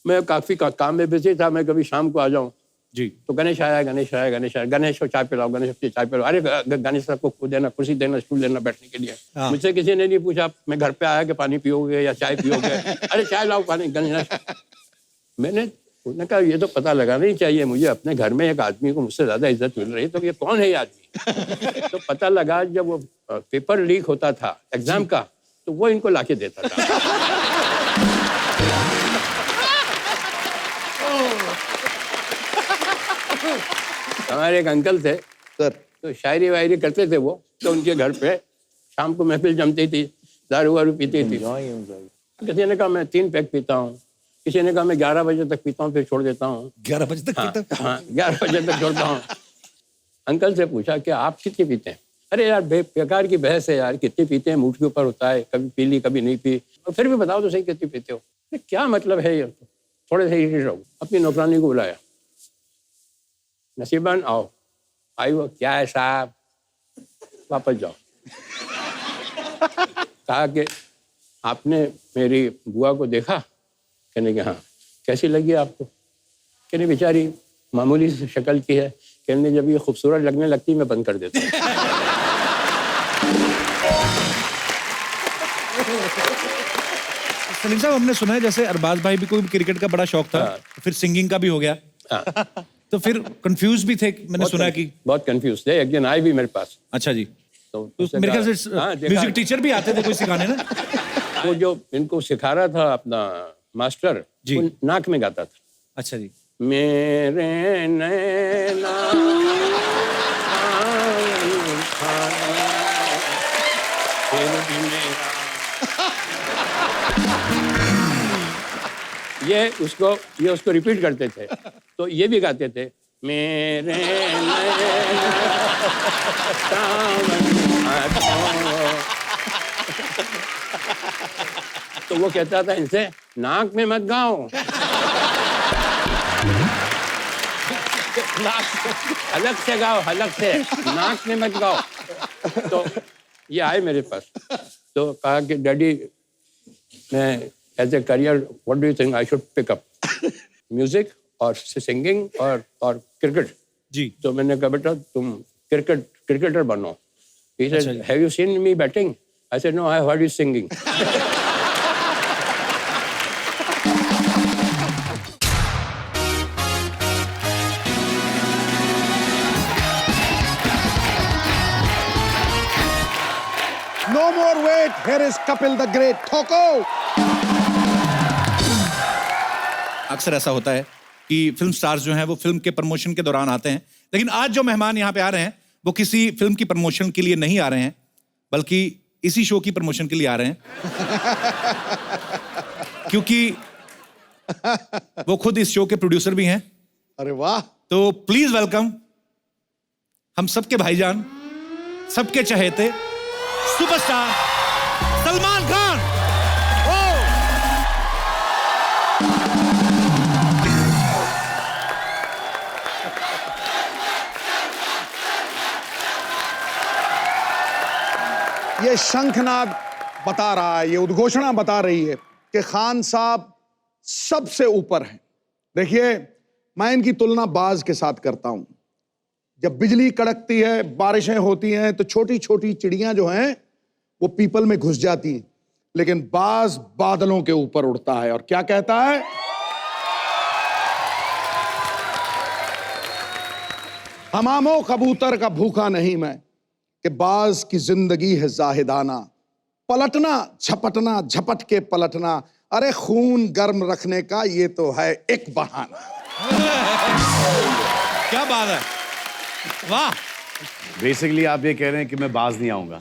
मैं काफ़ी काम में बिजी था, मैं कभी शाम को आ जाऊँ जी। तो गणेश आया, गणेश आया, गणेश आया, गणेश को चाय पिलाओ, गणेश को चाय पिलाओ। अरे गणेश साहब को देना, कुर्सी देना, स्टूल देना बैठने के लिए। मुझसे किसी ने नहीं पूछा मैं घर पे आया कि पानी पियोगे या चाय पियोगे। अरे चाय लाओ, पानी। गणेश उन्होंने कहा ये तो पता लगाना ही चाहिए मुझे, अपने घर में एक आदमी को मुझसे ज्यादा इज्जत मिल रही है, तो ये कौन है ये आदमी? तो पता लगा जब वो पेपर लीक होता था एग्जाम का, तो वो इनको लाके देता था। हमारे एक अंकल थे सर, तो शायरी वायरी करते थे वो, तो उनके घर पे शाम को महफिल जमती थी, दारू वारू पीती थी। किसी ने कहा मैं 3 पैक पीता हूँ, किसी ने कहा मैं 11 बजे तक पीता हूँ फिर छोड़ देता हूँ। 11 बजे तक पीता? हाँ, 11 बजे तक छोड़ता हूँ। अंकल से पूछा कि आप कितनी पीते हैं? अरे यार बेकार की बहस है यार, कितनी पीते हैं मूड के ऊपर होता है, कभी पी ली कभी नहीं पी, और फिर भी बताओ तो सही कितनी पीते हो। क्या मतलब है ये? थोड़े से इरिटेट हो। अपनी नौकरानी को बुलाया, नसीबन आओ। आई वो, क्या है साहब, वापस जाओ। कहा कि आपने मेरी बुआ को देखा? कहने के हाँ। कैसी लगी आपको? कहने बेचारी मामूली सी शक्ल की है, कहने जब ये खूबसूरत लगने लगती मैं बंद कर देता हूँ। सलीम साहब, हमने सुना है जैसे अरबाज भाई भी कोई क्रिकेट का बड़ा शौक था, फिर सिंगिंग का भी हो गया। तो फिर कंफ्यूज भी थे, मैंने सुना कि बहुत कंफ्यूज थे। एक दिन आए भी मेरे पास। अच्छा जी। तो मेरे ख्याल से म्यूजिक टीचर भी आते थे कोई सिखाने ना? वो जो इनको सिखा रहा था अपना मास्टर जी, वो नाक में गाता था। अच्छा जी। मेरे नैना ये उसको रिपीट करते थे, तो ये भी गाते थे मेरे तो वो कहता था इनसे नाक में मत गाओ, अलग से गाओ, अलग से, नाक में मत गाओ। तो ये आए मेरे पास, तो कहा कि डैडी मैं as a career what do you think I should pick up, music और सिंगिंग और क्रिकेट? जी। तो मैंने कहा बेटा तुम क्रिकेटर बनो। He said, have you seen me batting? I said, no, I have heard you singing. No more wait. Here is Kapil the Great. Thoko. अक्सर ऐसा होता है कि फिल्म स्टार्स जो हैं वो फिल्म के प्रमोशन के दौरान आते हैं, लेकिन आज जो मेहमान यहाँ पे आ रहे हैं वो किसी फिल्म की प्रमोशन के लिए नहीं आ रहे हैं, बल्कि इसी शो की प्रमोशन के लिए आ रहे हैं। क्योंकि वो खुद इस शो के प्रोड्यूसर भी हैं। अरे वाह! तो प्लीज वेलकम हम सबके भाईजान, सबके चहेते सुपरस्टार सलमान खान। ये शंखनाद बता रहा है, ये उद्घोषणा बता रही है कि खान साहब सबसे ऊपर हैं। देखिए, मैं इनकी तुलना बाज के साथ करता हूं। जब बिजली कड़कती है, बारिशें होती हैं, तो छोटी छोटी चिड़ियां जो हैं वो पीपल में घुस जाती हैं, लेकिन बाज बादलों के ऊपर उड़ता है और क्या कहता है? हमामो कबूतर का भूखा नहीं मैं, कि बाज की जिंदगी है जाहिदाना, पलटना झपटना झपट के पलटना, अरे खून गर्म रखने का ये तो है एक बहाना। क्या बात है, वाह! बेसिकली आप ये कह रहे हैं कि मैं बाज नहीं आऊंगा।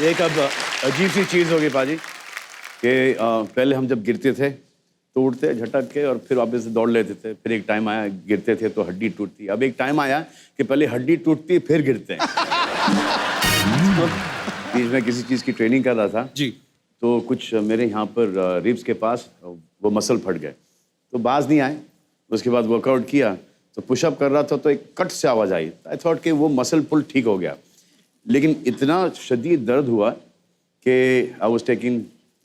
एक अब अजीब सी चीज होगी पाजी कि पहले हम जब गिरते थे तो उठते झटक के और फिर वापस दौड़ लेते थे, फिर एक टाइम आया गिरते थे तो हड्डी टूटती, अब एक टाइम आया कि पहले हड्डी टूटती फिर गिरते हैं। तो बीच में किसी चीज़ की ट्रेनिंग कर रहा था जी, तो कुछ मेरे यहाँ पर रिब्स के पास वो मसल फट गए, तो बाज नहीं आए। उसके बाद वर्कआउट किया तो पुशअप कर रहा था तो एक कट से आवाज़ आई। आई थॉट कि वो मसल पुल ठीक हो गया, लेकिन इतना शदीद दर्द हुआ कि I was taking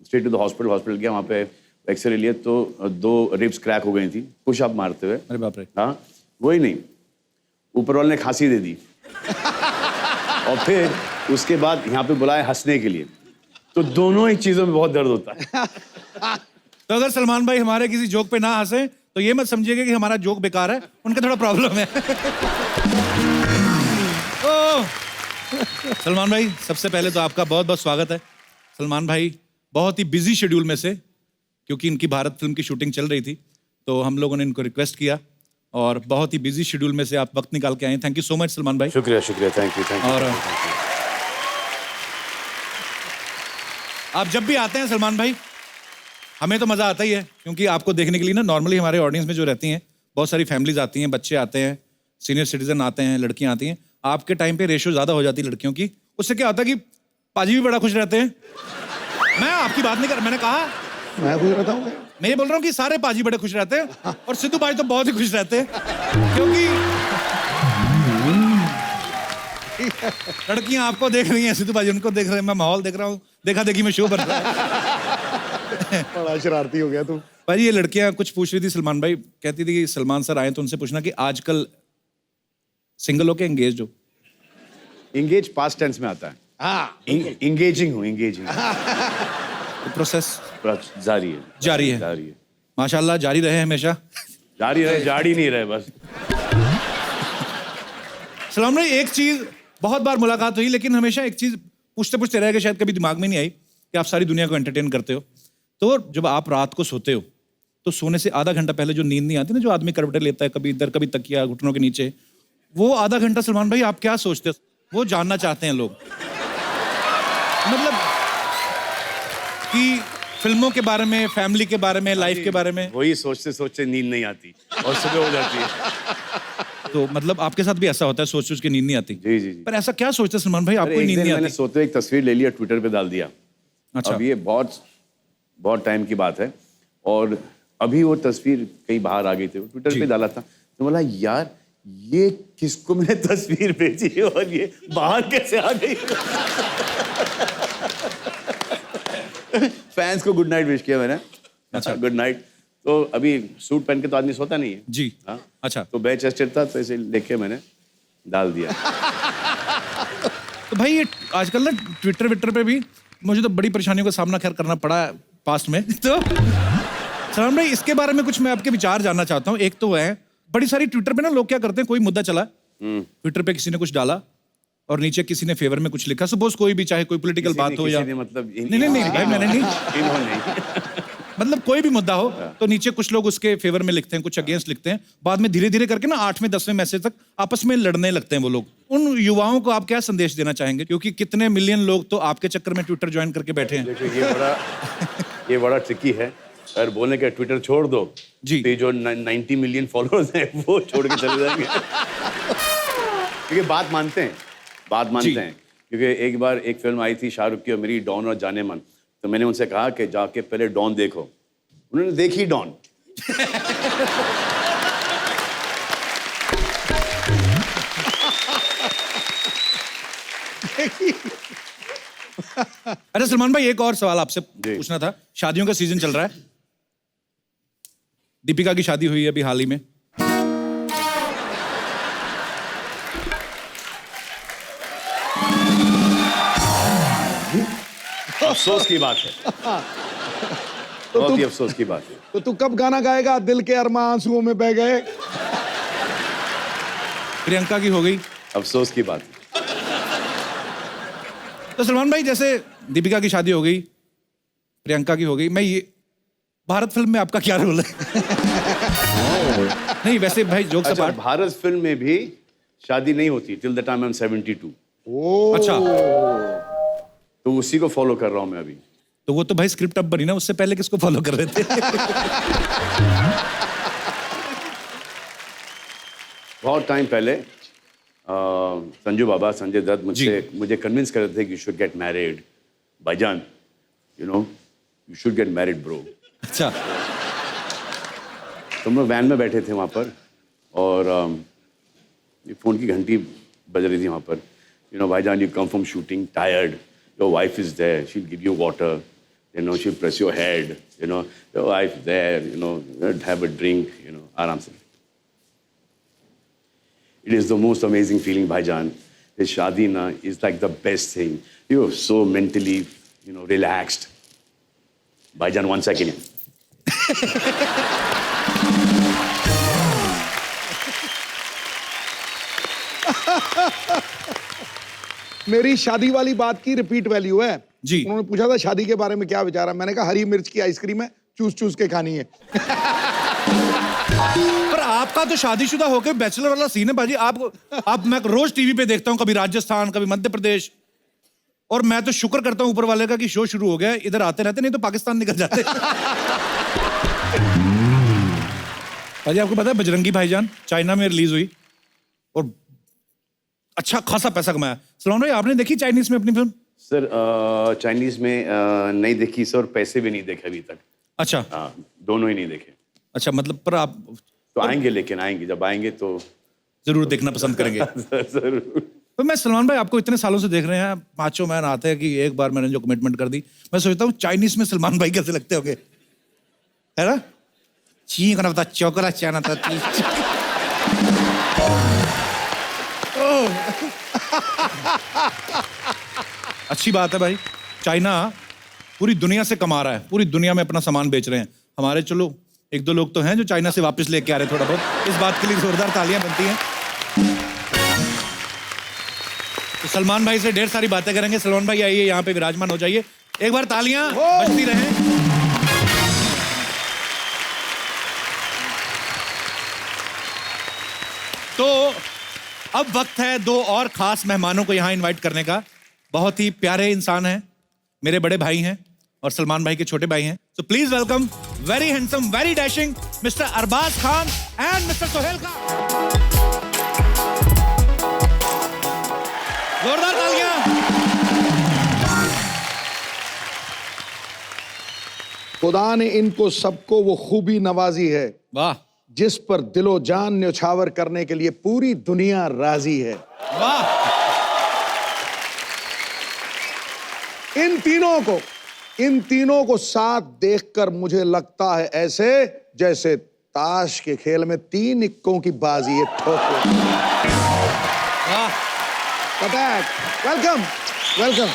straight to the hospital गया, वहाँ पे एक्सरे लिए तो 2 रिब्स क्रैक हो गई थी पुशअप मारते हुए। अरे बाप रे। हाँ, वही नहीं, ऊपर वाले ने खांसी दे दी और फिर उसके बाद यहाँ पे बुलाया हंसने के लिए, तो दोनों ही चीजों में बहुत दर्द होता है। तो अगर सलमान भाई हमारे किसी जोक पे ना हंसे तो ये मत समझिएगा कि हमारा जोक बेकार है, उनका थोड़ा प्रॉब्लम है। सलमान भाई, सबसे पहले तो आपका बहुत बहुत स्वागत है। सलमान भाई बहुत ही बिजी शेड्यूल में से, क्योंकि इनकी भारत फिल्म की शूटिंग चल रही थी, तो हम लोगों ने इनको रिक्वेस्ट किया और बहुत ही बिजी शेड्यूल में से आप वक्त निकाल के आए। Thank you so much Salman भाई। शुक्रिया, थैंक यू। और आप जब भी आते हैं सलमान भाई, हमें तो मज़ा आता ही है, क्योंकि आपको देखने के लिए ना नॉर्मली हमारे ऑडियंस में जो रहती हैं बहुत सारी फैमिलीज आती हैं, बच्चे आते हैं, सीनियर सिटीजन आते हैं, लड़कियां आती हैं। आपके टाइम पे रेशो ज़्यादा हो जाती है लड़कियों की, उससे क्या होता है कि पाजी भी बड़ा खुश रहते हैं। मैं आपकी बात नहीं कर, मैंने कहा मैं खुश रहता हूँ। मैं ये बोल रहा हूँ कि सारे पाजी बड़े खुश रहते हैं और सिद्धू भाई तो बहुत ही खुश रहते हैं, क्योंकि लड़कियां आपको देख रही हैं, सिद्धू भाई उनको देख रहे हैं, मैं माहौल देख रहा हूँ, देखा देखी में शो बन रहा है। बड़ा शरारती हो गया तू। भाई ये लड़कियां कुछ पूछ रही थी सलमान भाई, कहती थी कि सलमान सर आए तो उनसे पूछना कि आजकल सिंगल हो के एंगेज हो। इंगेज पास्ट टेंस में आता है। हाँ, इंगेजिंग हूँ, प्रोसेस जारी है। माशाल्लाह जारी रहे हमेशा। जारी रहे, जाड़ी नहीं रहे बस। सलमान भाई एक चीज, बहुत बार मुलाकात हुई, लेकिन हमेशा एक चीज पूछते पूछते रह गए, शायद कभी दिमाग में नहीं आई कि आप सारी दुनिया को एंटरटेन करते हो। तो जब आप रात को सोते हो तो सोने से आधा घंटा पहले जो नींद नहीं आती ना, जो आदमी करवटें लेता है, कभी इधर कभी तकिया घुटनों के नीचे, वो आधा घंटा सलमान भाई आप क्या सोचते हो? वो जानना चाहते हैं लोग, मतलब कि फिल्मों के बारे में, फैमिली के बारे में, लाइफ के बारे में। वही सोचते सोचते नींद नहीं आती और सुबह हो जाती है। तो मतलब आपके साथ भी ऐसा होता है, सोच सोच के नींद नहीं आती? जी। पर ऐसा क्या सोचते सलमान भाई, आपको नींद नहीं मैंने आती? सोते एक तस्वीर ले लिया, ट्विटर पे डाल दिया। अच्छा। अब ये बहुत टाइम की बात है, और अभी वो तस्वीर कहीं बाहर आ गई थी, ट्विटर पे डाला था, तो बोला यार ये किसको मैंने तस्वीर भेजी है और ये बाहर कैसे आ गई। फैंस को गुड नाइट विश किया मैंने। अच्छा, गुड नाइट। तो अभी सूट पहन के तो आदमी सोता नहीं है जी। हाँ, अच्छा। तो बेड चेस्टेड था, तो इसे लेके मैंने डाल दिया। तो भाई ये आजकल ना ट्विटर विटर पे भी मुझे तो बड़ी परेशानियों का सामना खैर करना पड़ा पास्ट में। तो सलमान भाई इसके बारे में कुछ मैं आपके विचार जानना चाहता हूँ। एक तो है, बड़ी सारी ट्विटर पे ना लोग क्या करते हैं, कोई मुद्दा चला, ट्विटर पे किसी ने कुछ डाला और नीचे किसी ने फेवर में कुछ लिखा, सपोज कोई भी, चाहे कोई पॉलिटिकल बात हो या मतलब नहीं भाई मैंने नहीं, इन्होंने मतलब कोई भी मुद्दा हो तो नीचे कुछ लोग उसके फेवर में लिखते हैं, कुछ अगेंस्ट लिखते हैं, बाद में धीरे धीरे करके ना 8वें 10वें मैसेज तक आपस में लड़ने लगते हैं वो लोग। उन युवाओं को आप क्या संदेश देना चाहेंगे, क्योंकि कितने मिलियन लोग तो आपके चक्कर में ट्विटर ज्वाइन करके बैठे हैं। देखिए ये बड़ा ट्रिकी है, अगर बोलने का ट्विटर छोड़ दो जी, तो जो 90 मिलियन फॉलोअर्स हैं वो छोड़ के चले जाएंगे। क्योंकि बात मानते हैं, क्योंकि एक बार एक फिल्म आई थी शाहरुख की और मेरी, डॉन और जाने मन, तो मैंने उनसे कहा कि जाके पहले डॉन देखो, उन्होंने देखी डॉन। अरे सलमान भाई एक और सवाल आपसे पूछना था, शादियों का सीजन चल रहा है, दीपिका की शादी हुई है अभी हाल ही में, अफसोस की बात है, बहुत ही अफसोस की बात है। तो तू कब गाना गाएगा, दिल के अरमां आंसुओं में बह गए? प्रियंका की हो गई, अफसोस की बात है। तो सलमान भाई जैसे दीपिका की शादी हो गई, प्रियंका की हो गई, मैं ये भारत फिल्म में आपका क्या रोल है? नहीं वैसे भाई जोक अच्छा, भारत फिल्म में भी शादी नहीं होती till the time I am 72। अच्छा, तो उसी को फॉलो कर रहा हूं मैं अभी। तो वो तो भाई स्क्रिप्ट अब बनी ना, उससे पहले किसको फॉलो कर रहे थे? बहुत टाइम पहले संजू बाबा, संजय दत्त मुझे कन्विंस कर रहे थे कि यू शुड गेट मैरिड भाईजान, you know you should get married bro. अच्छा। तो हम लोग वैन में बैठे थे वहाँ पर, और फ़ोन की घंटी बज रही थी वहाँ पर, यू नो भाईजान you come from shooting tired, your wife is there, she will give you water, You know, she'll press your head. You know, your wife there. You know, have a drink. You know, आराम से. It is the most amazing feeling, Bhaijan. This shaadi na is like the best thing. You're so mentally, you know, relaxed. Bhaijan, 1 second. मेरी शादी वाली बात की repeat value है जी। उन्होंने पूछा था शादी के बारे में क्या विचार है, मैंने कहा हरी मिर्च की आइसक्रीम है, चूस चूस के खानी है। पर आपका तो शादीशुदा होकर बैचलर वाला सीन है बाजी। आप मैं रोज टीवी पे देखता हूँ, कभी राजस्थान कभी मध्य प्रदेश, और मैं तो शुक्र करता हूँ ऊपर वाले का कि शो शुरू हो गया है, इधर आते रहते, नहीं तो पाकिस्तान निकल जाते। बाजी आपको पता है बजरंगी भाईजान चाइना में रिलीज हुई और अच्छा खासा पैसा कमाया। सलमान भाई आपने देखी चाइनीज में अपनी फिल्म? सर चाइनीज में नहीं देखी सर, पैसे भी नहीं देखे अभी तक। अच्छा दोनों ही नहीं देखे। अच्छा, मतलब पर आप तो आएंगे, लेकिन आएंगे, जब आएंगे तो जरूर देखना पसंद करेंगे। जरूर। तो मैं सलमान भाई आपको इतने सालों से देख रहे हैं, माचो मैन आते हैं कि एक बार मैंने जो कमिटमेंट कर दी, मैं सोचता हूँ चाइनीज में सलमान भाई कैसे लगते होंगे, है ना? ची करना पता चौकरा चाना था। अच्छी बात है भाई, चाइना पूरी दुनिया से कमा रहा है, पूरी दुनिया में अपना सामान बेच रहे हैं। हमारे चलो एक दो लोग तो हैं जो चाइना से वापस लेके आ रहे हैं थोड़ा बहुत, इस बात के लिए जोरदार तालियां बनती हैं। तो सलमान भाई से ढेर सारी बातें करेंगे। सलमान भाई आइए, यहाँ पे विराजमान हो जाइए, एक बार तालियां बजती रहें। तो अब वक्त है दो और खास मेहमानों को यहाँ इनवाइट करने का। बहुत ही प्यारे इंसान हैं, मेरे बड़े भाई हैं और सलमान भाई के छोटे भाई हैं। So please welcome very handsome, very dashing mister Arbaaz Khan and mister Sohail Khan. जोरदार तालियां। खुदा ने इनको सबको वो खूबी नवाजी है वाह जिस पर दिलो जान न्यौछावर करने के लिए पूरी दुनिया राजी है। वाह। इन तीनों को साथ देखकर मुझे लगता है ऐसे जैसे ताश के खेल में 3 इक्कों की बाजी है। Welcome welcome.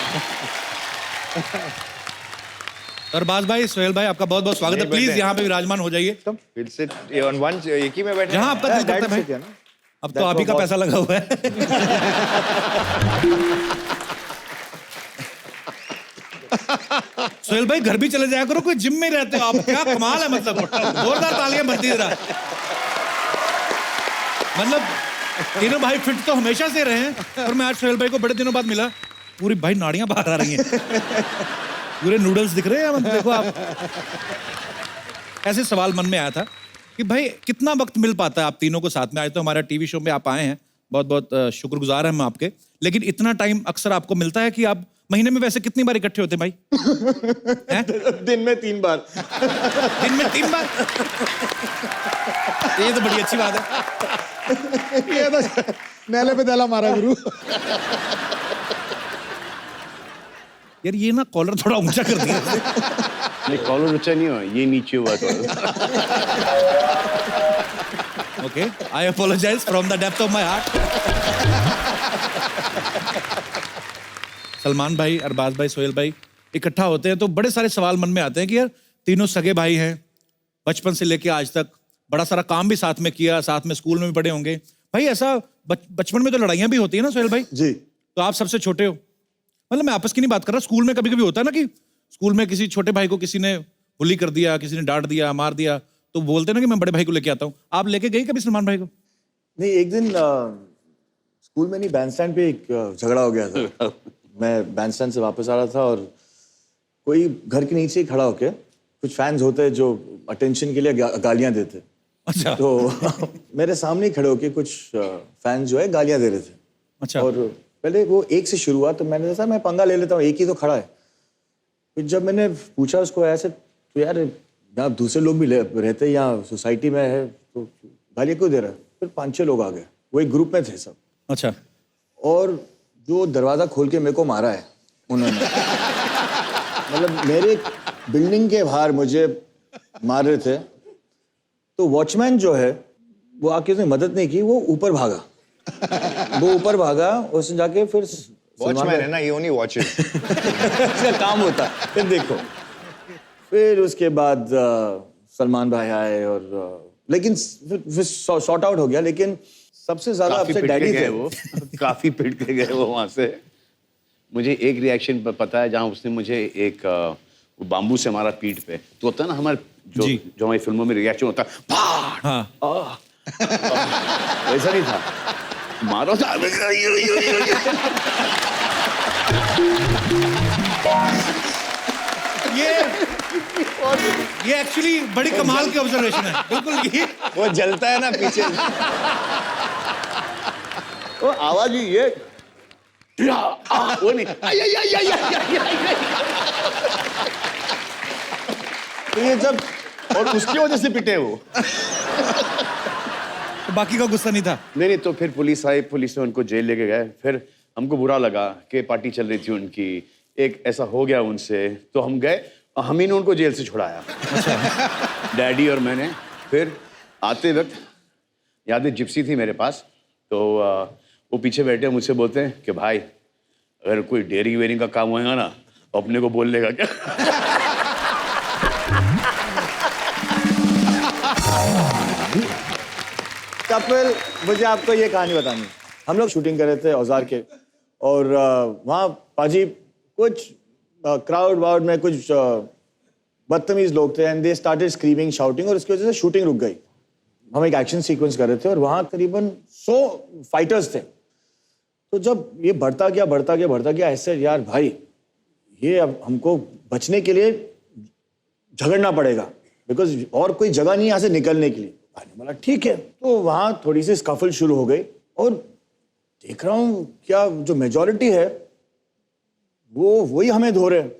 अरबाज भाई, सोहेल भाई, आपका बहुत बहुत स्वागत है। प्लीज यहाँ पे विराजमान हो जाइए। एक ही में बैठे। जहाँ आपका दिल करता है भाई। अब तो आप ही का पैसा लगा हुआ है। सोहेल भाई घर भी चले जाया करो, कोई जिम में ही रहते हो आप, क्या कमाल है। मतलब जोरदार तालियां बनती जरा। मतलब तीनों भाई फिट तो हमेशा से रहे हैं, और मैं आज सोहेल भाई को बड़े दिनों बाद मिला, पूरी भाई नाड़ियां बाहर आ रही हैं, पूरे नूडल्स दिख रहे हैं। मतलब देखो आप, ऐसे सवाल मन में आया था कि भाई कितना वक्त मिल पाता है आप तीनों को साथ में। आज तो हमारा टीवी शो में आप आए हैं, बहुत बहुत शुक्रगुजार हैं हम आपके, लेकिन इतना टाइम अक्सर आपको मिलता है कि आप महीने में वैसे कितनी बार इकट्ठे होते हैं भाई? दिन में 3 बार। दिन में 3 बार? ये तो बड़ी अच्छी बात है। ये तो नेले पे दला मारा गुरु। यार ये ना कॉलर थोड़ा ऊंचा कर दिया। नहीं, कॉलर ऊंचा नहीं हुआ, ये नीचे हुआ थोड़ा। Okay, I apologise from the depth of my heart. Salman भाई, अरबाज भाई, सोहेल भाई इकट्ठा होते हैं तो बड़े सारे सवाल मन में आते हैं कि यार तीनों सगे भाई हैं, बचपन से लेके आज तक बड़ा सारा काम भी साथ में किया, साथ में स्कूल में भी पढ़े होंगे भाई। ऐसा बचपन में तो लड़ाइयां भी होती है ना सोहेल भाई? जी। तो आप सबसे छोटे हो, मतलब मैं आपस की नहीं बात कर रहा, स्कूल में कभी कभी होता है ना कि स्कूल में किसी छोटे भाई को किसी ने बुली कर दिया, किसी ने डांट दिया, मार दिया, तो बोलते ना कि मैं बड़े भाई को लेके आता हूँ। आप लेके गई कभी सलमान भाई को? नहीं, एक दिन स्कूल में नहीं, बैंडस्टैंड पे एक झगड़ा हो गया था। मैं बैंडस्टैंड से वापस आ रहा था और कोई घर के नीचे ही खड़ा होके, कुछ फैंस होते हैं जो अटेंशन के लिए गालियां देते। अच्छा। तो मेरे सामने ही खड़े होके कुछ फैंस जो है गालियां दे रहे थे। अच्छा। और पहले वो एक से शुरू हुआ, तो मैंने कहा मैं पंगा ले लेता हूँ, एक ही तो खड़ा है। फिर जब मैंने पूछा उसको ऐसे, तो यार यहाँ दूसरे लोग भी रहते हैं, यहाँ सोसाइटी में है, तो गालियाँ क्यों दे रहा है? फिर 5-6 लोग आ गए, वो एक ग्रुप में थे सब। अच्छा। और जो दरवाज़ा खोल के मेरे को मारा है उन्होंने, मतलब मेरे बिल्डिंग के बाहर मुझे मार रहे थे, तो वॉचमैन जो है वो आके उसने मदद नहीं की, वो ऊपर भागा, उसने जाके फिर वॉचमैन है ना, ये ओनली वॉचेस। उसका काम होता है। फिर देखो, फिर उसके बाद सलमान भाई आए और लेकिन फिर सॉर्ट आउट हो गया, लेकिन सबसे ज्यादा काफी अपसेट पिट के डैडी गए थे। वो, काफी पिट के गए वो वहां से। मुझे एक रिएक्शन पता है जहां उसने मुझे एक वो बाम्बू से मारा पीठ पे, तो होता है ना हमारे जो हमारी फिल्मों में रिएक्शन होता है, फाड़! हाँ वैसा नहीं था, मारो था। ये एक्चुअली बड़ी कमाल की ऑब्जर्वेशन है, बिल्कुल ये वो जलता है ना पीछे। वो आवाज ही ये वो नहीं, तो ये जब और उसकी वजह से पिटे वो। बाकी का गुस्सा नहीं था। नहीं, तो फिर पुलिस आई, पुलिस ने उनको जेल लेके गए। फिर हमको बुरा लगा कि पार्टी चल रही थी उनकी, एक ऐसा हो गया उनसे, तो हम गए, हम ही ने उनको जेल से छुड़ाया। डैडी और मैंने। फिर आते वक्त याद है जिप्सी थी मेरे पास, तो वो पीछे बैठे मुझसे बोलते हैं कि भाई अगर कोई डेयरिंग वेयरिंग का काम होएगा ना, तो अपने को बोल लेगा क्या? कपिल, मुझे आपको ये कहानी बतानी है। हम लोग शूटिंग कर रहे थे औजार के, और वहाँ पाजी कुछ क्राउड वाउड में कुछ बदतमीज लोग थे, and they started screaming shouting, और उसकी वजह से शूटिंग रुक गई। हम एक एक्शन सीक्वेंस कर रहे थे और वहाँ करीबन 100 फाइटर्स थे। तो जब ये बढ़ता गया, ऐसे यार भाई ये अब हमको बचने के लिए झगड़ना पड़ेगा, बिकॉज और कोई जगह नहीं यहाँ से निकलने के लिए। मैंने बोला ठीक है। तो वहाँ थोड़ी सी स्कफल शुरू हो गई, और देख रहा हूँ क्या जो मेजॉरिटी है वो वही हमें धो रहे हैं।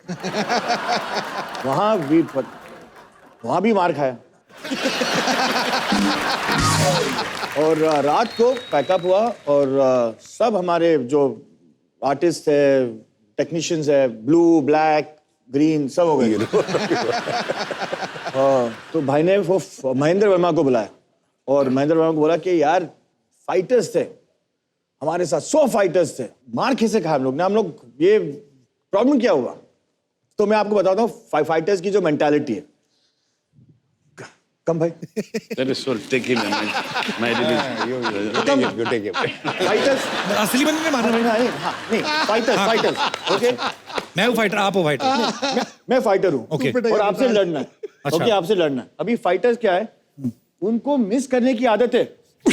वहाँ भी मार खाया। और रात को पैकअप हुआ, और सब हमारे जो आर्टिस्ट है, टेक्नीशियंस है, ब्लू, ब्लैक, ग्रीन, सब हो गए। तो भाई ने वो महेंद्र वर्मा को बुलाया, और महेंद्र वर्मा को बोला कि यार फाइटर्स थे हमारे साथ, 100 फाइटर्स थे, मार कैसे खाया हम लोग ने, ये प्रॉब्लम क्या हुआ? तो मैं आपको बताता हूँ फाइटर्स की जो मेंटालिटी है। कम भाई, You take it. फाइटर्स असली बंदे ने मारा भाई। नहीं, फाइटर्स, ओके। मैं हूँ फाइटर, आप हो फाइटर। मैं फाइटर हूँ, ओके। और आपसे लड़ना है। अच्छा। ओके, आपसे लड़ना है। अभी फाइटर्स क्या है, उनको मिस करने की आदत है। तो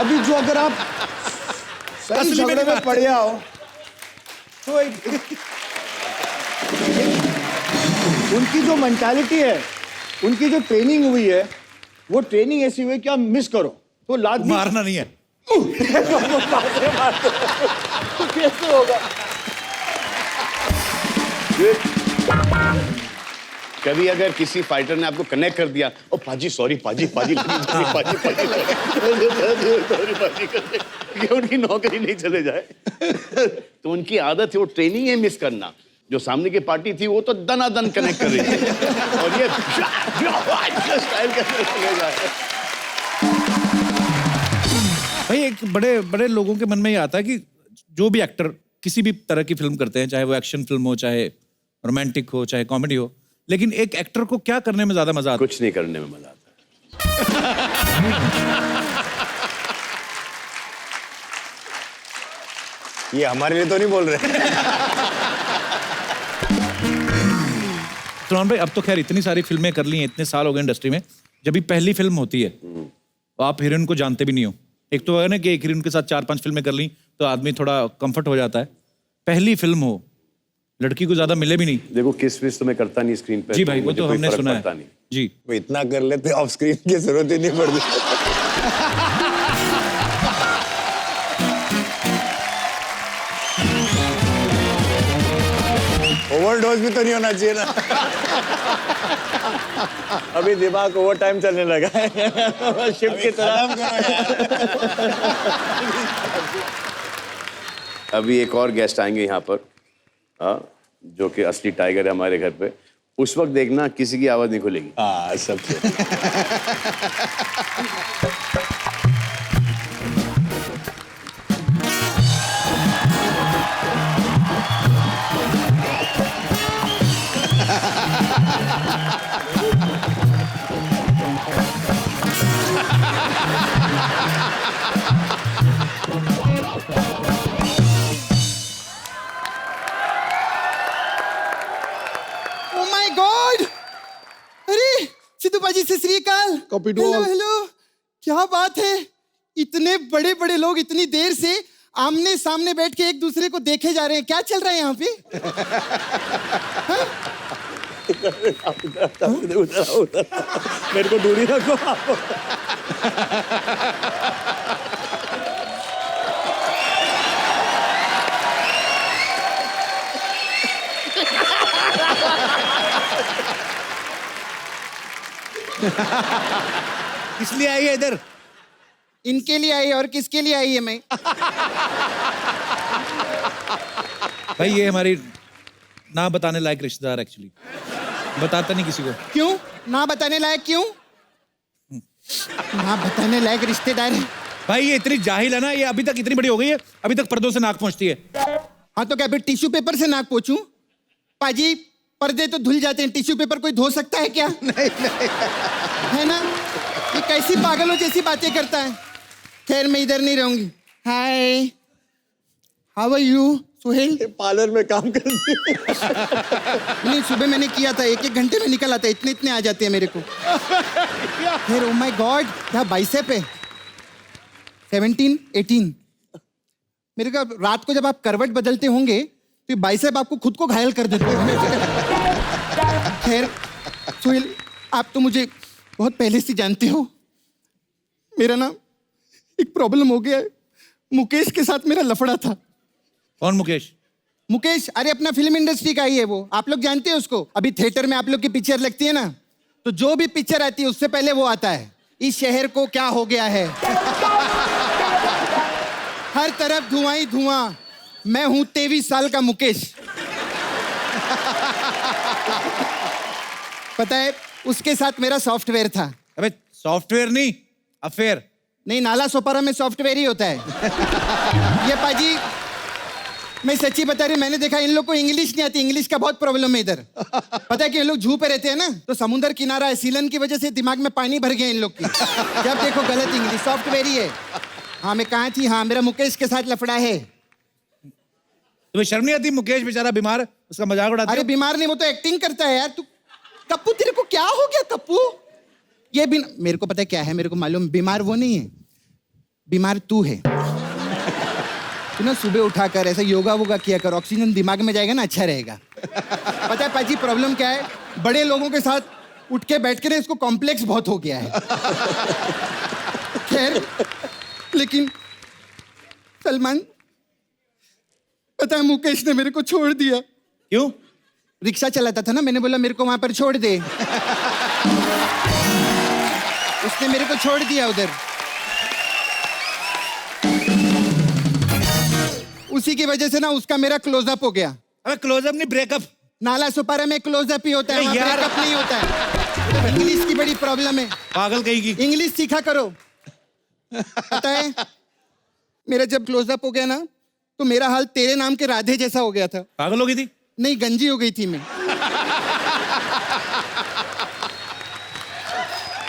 अभी जो अगर आप सही असली में झगड़े में बात पड़ जाओ, तो उनकी जो मेंटालिटी है, उनकी जो ट्रेनिंग हुई है, वो ट्रेनिंग ऐसी हुई है कि आप मिस करो तो लात भी मारना नहीं है। कैसे होगा? कभी अगर किसी फाइटर ने आपको कनेक्ट कर दिया, ओ पाजी सॉरी, पाजी पाजी कि उनकी नौकरी नहीं चले जाए। तो उनकी आदत है वो ट्रेनिंग है मिस करना। जो सामने की पार्टी थी वो तो दनादन कनेक्ट कर रही थी, और ये स्टाइल करके चले जाए। भाई एक बड़े बड़े लोगों के मन में ये आता है कि जो भी एक्टर किसी भी तरह की फिल्म करते हैं, चाहे वो एक्शन फिल्म हो, चाहे रोमांटिक हो, चाहे कॉमेडी हो, लेकिन एक एक्टर को क्या करने में ज्यादा मजा आता है? कुछ नहीं करने में मजा आता। ये हमारे लिए तो नहीं बोल रहे। तुरान भाई, अब तो खैर इतनी सारी फिल्में कर ली हैं, इतने साल हो गए इंडस्ट्री में, जब भी पहली फिल्म होती है तो आप हीरोइन को जानते भी नहीं हो। एक तो है ना कि एक हीरोइन के साथ 4-5 फिल्में कर ली तो आदमी थोड़ा कंफर्ट हो जाता है। पहली फिल्म हो, लड़की को ज्यादा मिले भी नहीं। देखो किस विस तो मैं करता नहीं स्क्रीन पे। जी भाई, वो मुझे तो कोई हमने फर्क सुना पड़ता है नहीं। जी। वो इतना कर लेते ऑफ स्क्रीन की जरूरत ही नहीं पड़ती। ओवरडोज भी तो नहीं होना चाहिए ना। अभी दिमाग ओवर टाइम चलने लगा है शिफ्ट की तरह। अभी एक और गेस्ट आएंगे यहाँ पर। हाँ, जो कि असली टाइगर है हमारे घर पे, उस वक्त देखना किसी की आवाज नहीं खुलेगी। हाँ सबसे ओ माय गॉड! अरे सिद्धू पाजी से श्री अकाल। Copy to hello all. Hello, क्या बात है, इतने बड़े बड़े लोग इतनी देर से आमने सामने बैठ के एक दूसरे को देखे जा रहे हैं, क्या चल रहा है यहाँ पे? मेरे को दूरी रखो आप। इसलिए आई है इधर। इनके लिए आई है और किसके लिए आई है मैं? भाई ये हमारी ना बताने लायक रिश्तेदार एक्चुअली, बताता नहीं किसी को। क्यों ना बताने लायक? क्यों ना बताने लायक रिश्तेदार है? भाई ये इतनी जाहिल है ना, ये अभी तक इतनी बड़ी हो गई है, अभी तक पर्दों से नाक पहुंचती है। हाँ तो क्या फिर टिश्यू पेपर से नाक पोंछूं? पाजी पर्दे तो धुल जाते हैं, टिश्यू पेपर कोई धो सकता है क्या? नहीं है ना, ये कैसी पागलों जैसी बातें करता है। खैर मैं इधर नहीं रहूंगी। Hi, how are you Suhail? Parlour में काम करती है। नहीं सुबह मैंने किया था, एक घंटे में निकल आता है, इतने इतने आ जाते हैं मेरे को। फिर ओ माय गॉड, क्या बाइसेप है? 17, 18। मेरे को रात को जब आप करवट बदलते होंगे तो बाइसेप आपको खुद को घायल कर देते हैं। खैर सुहेल, आप तो मुझे बहुत पहले से जानते हो। मेरा ना एक प्रॉब्लम हो गया है, मुकेश के साथ मेरा लफड़ा था। कौन मुकेश? मुकेश, अरे अपना फिल्म इंडस्ट्री का ही है वो, आप लोग जानते हैं उसको। अभी थिएटर में आप लोग की पिक्चर लगती है ना, तो जो भी पिक्चर आती है उससे पहले वो आता है, इस शहर को क्या हो गया है। हर तरफ धुआं ही धुआं, मैं हूं 23 साल का मुकेश। पता है उसके साथ मेरा सॉफ्टवेयर था। अबे सॉफ्टवेयर नहीं, अफेयर। नहीं, नाला सोपारा में सॉफ्टवेयर ही होता है। ये पाजी मैं सच्ची बता रही हूँ, मैंने देखा इन लोग को इंग्लिश नहीं आती, इंग्लिश का बहुत प्रॉब्लम है इधर। पता है कि इन लोग जू पे रहते हैं ना, तो समुद्र किनारा है, सीलन की वजह से दिमाग में पानी भर गया इन लोग की। जब देखो गलत इंग्लिश, सॉफ्टवेयर ही है। हाँ मैं कहाँ थी, हाँ मेरा मुकेश के साथ लफड़ा है। तुम्हें शर्म नहीं आती? मुकेश बेचारा बीमार, उसका मजाक उड़ाते अरे हो? बीमार नहीं, वो तो एक्टिंग करता है यार। तू कप्पू, तेरे को क्या हो गया कप्पू? ये भी मेरे को पता है क्या है, मेरे को मालूम, बीमार वो नहीं है, बीमार तू है। तू ना सुबह उठाकर ऐसा योगा वोगा किया कर, ऑक्सीजन दिमाग में जाएगा ना, अच्छा रहेगा। पता है पाजी प्रॉब्लम क्या है, बड़े लोगों के साथ उठ के बैठ के ना इसको कॉम्प्लेक्स बहुत हो गया है। खैर लेकिन सलमान, पता है मुकेश ने मेरे को छोड़ दिया। क्यों? रिक्शा चलाता था ना, मैंने बोला मेरे को वहां पर छोड़ दे। उसने मेरे को छोड़ दिया उधर। उसी की वजह से ना उसका मेरा क्लोजअप हो गया। अबे क्लोजअप नहीं, ब्रेकअप। नाला सुपारा में क्लोजअप ही होता है, वहाँ यार। ब्रेकअप नहीं होता है। इंग्लिश की बड़ी प्रॉब्लम है, पागल कहीं की। इंग्लिश सीखा करो। पता है मेरा जब क्लोजअप हो गया ना, तो मेरा हाल तेरे नाम के राधे जैसा हो गया था। पागल हो गई थी? नहीं, गंजी हो गई थी मैं।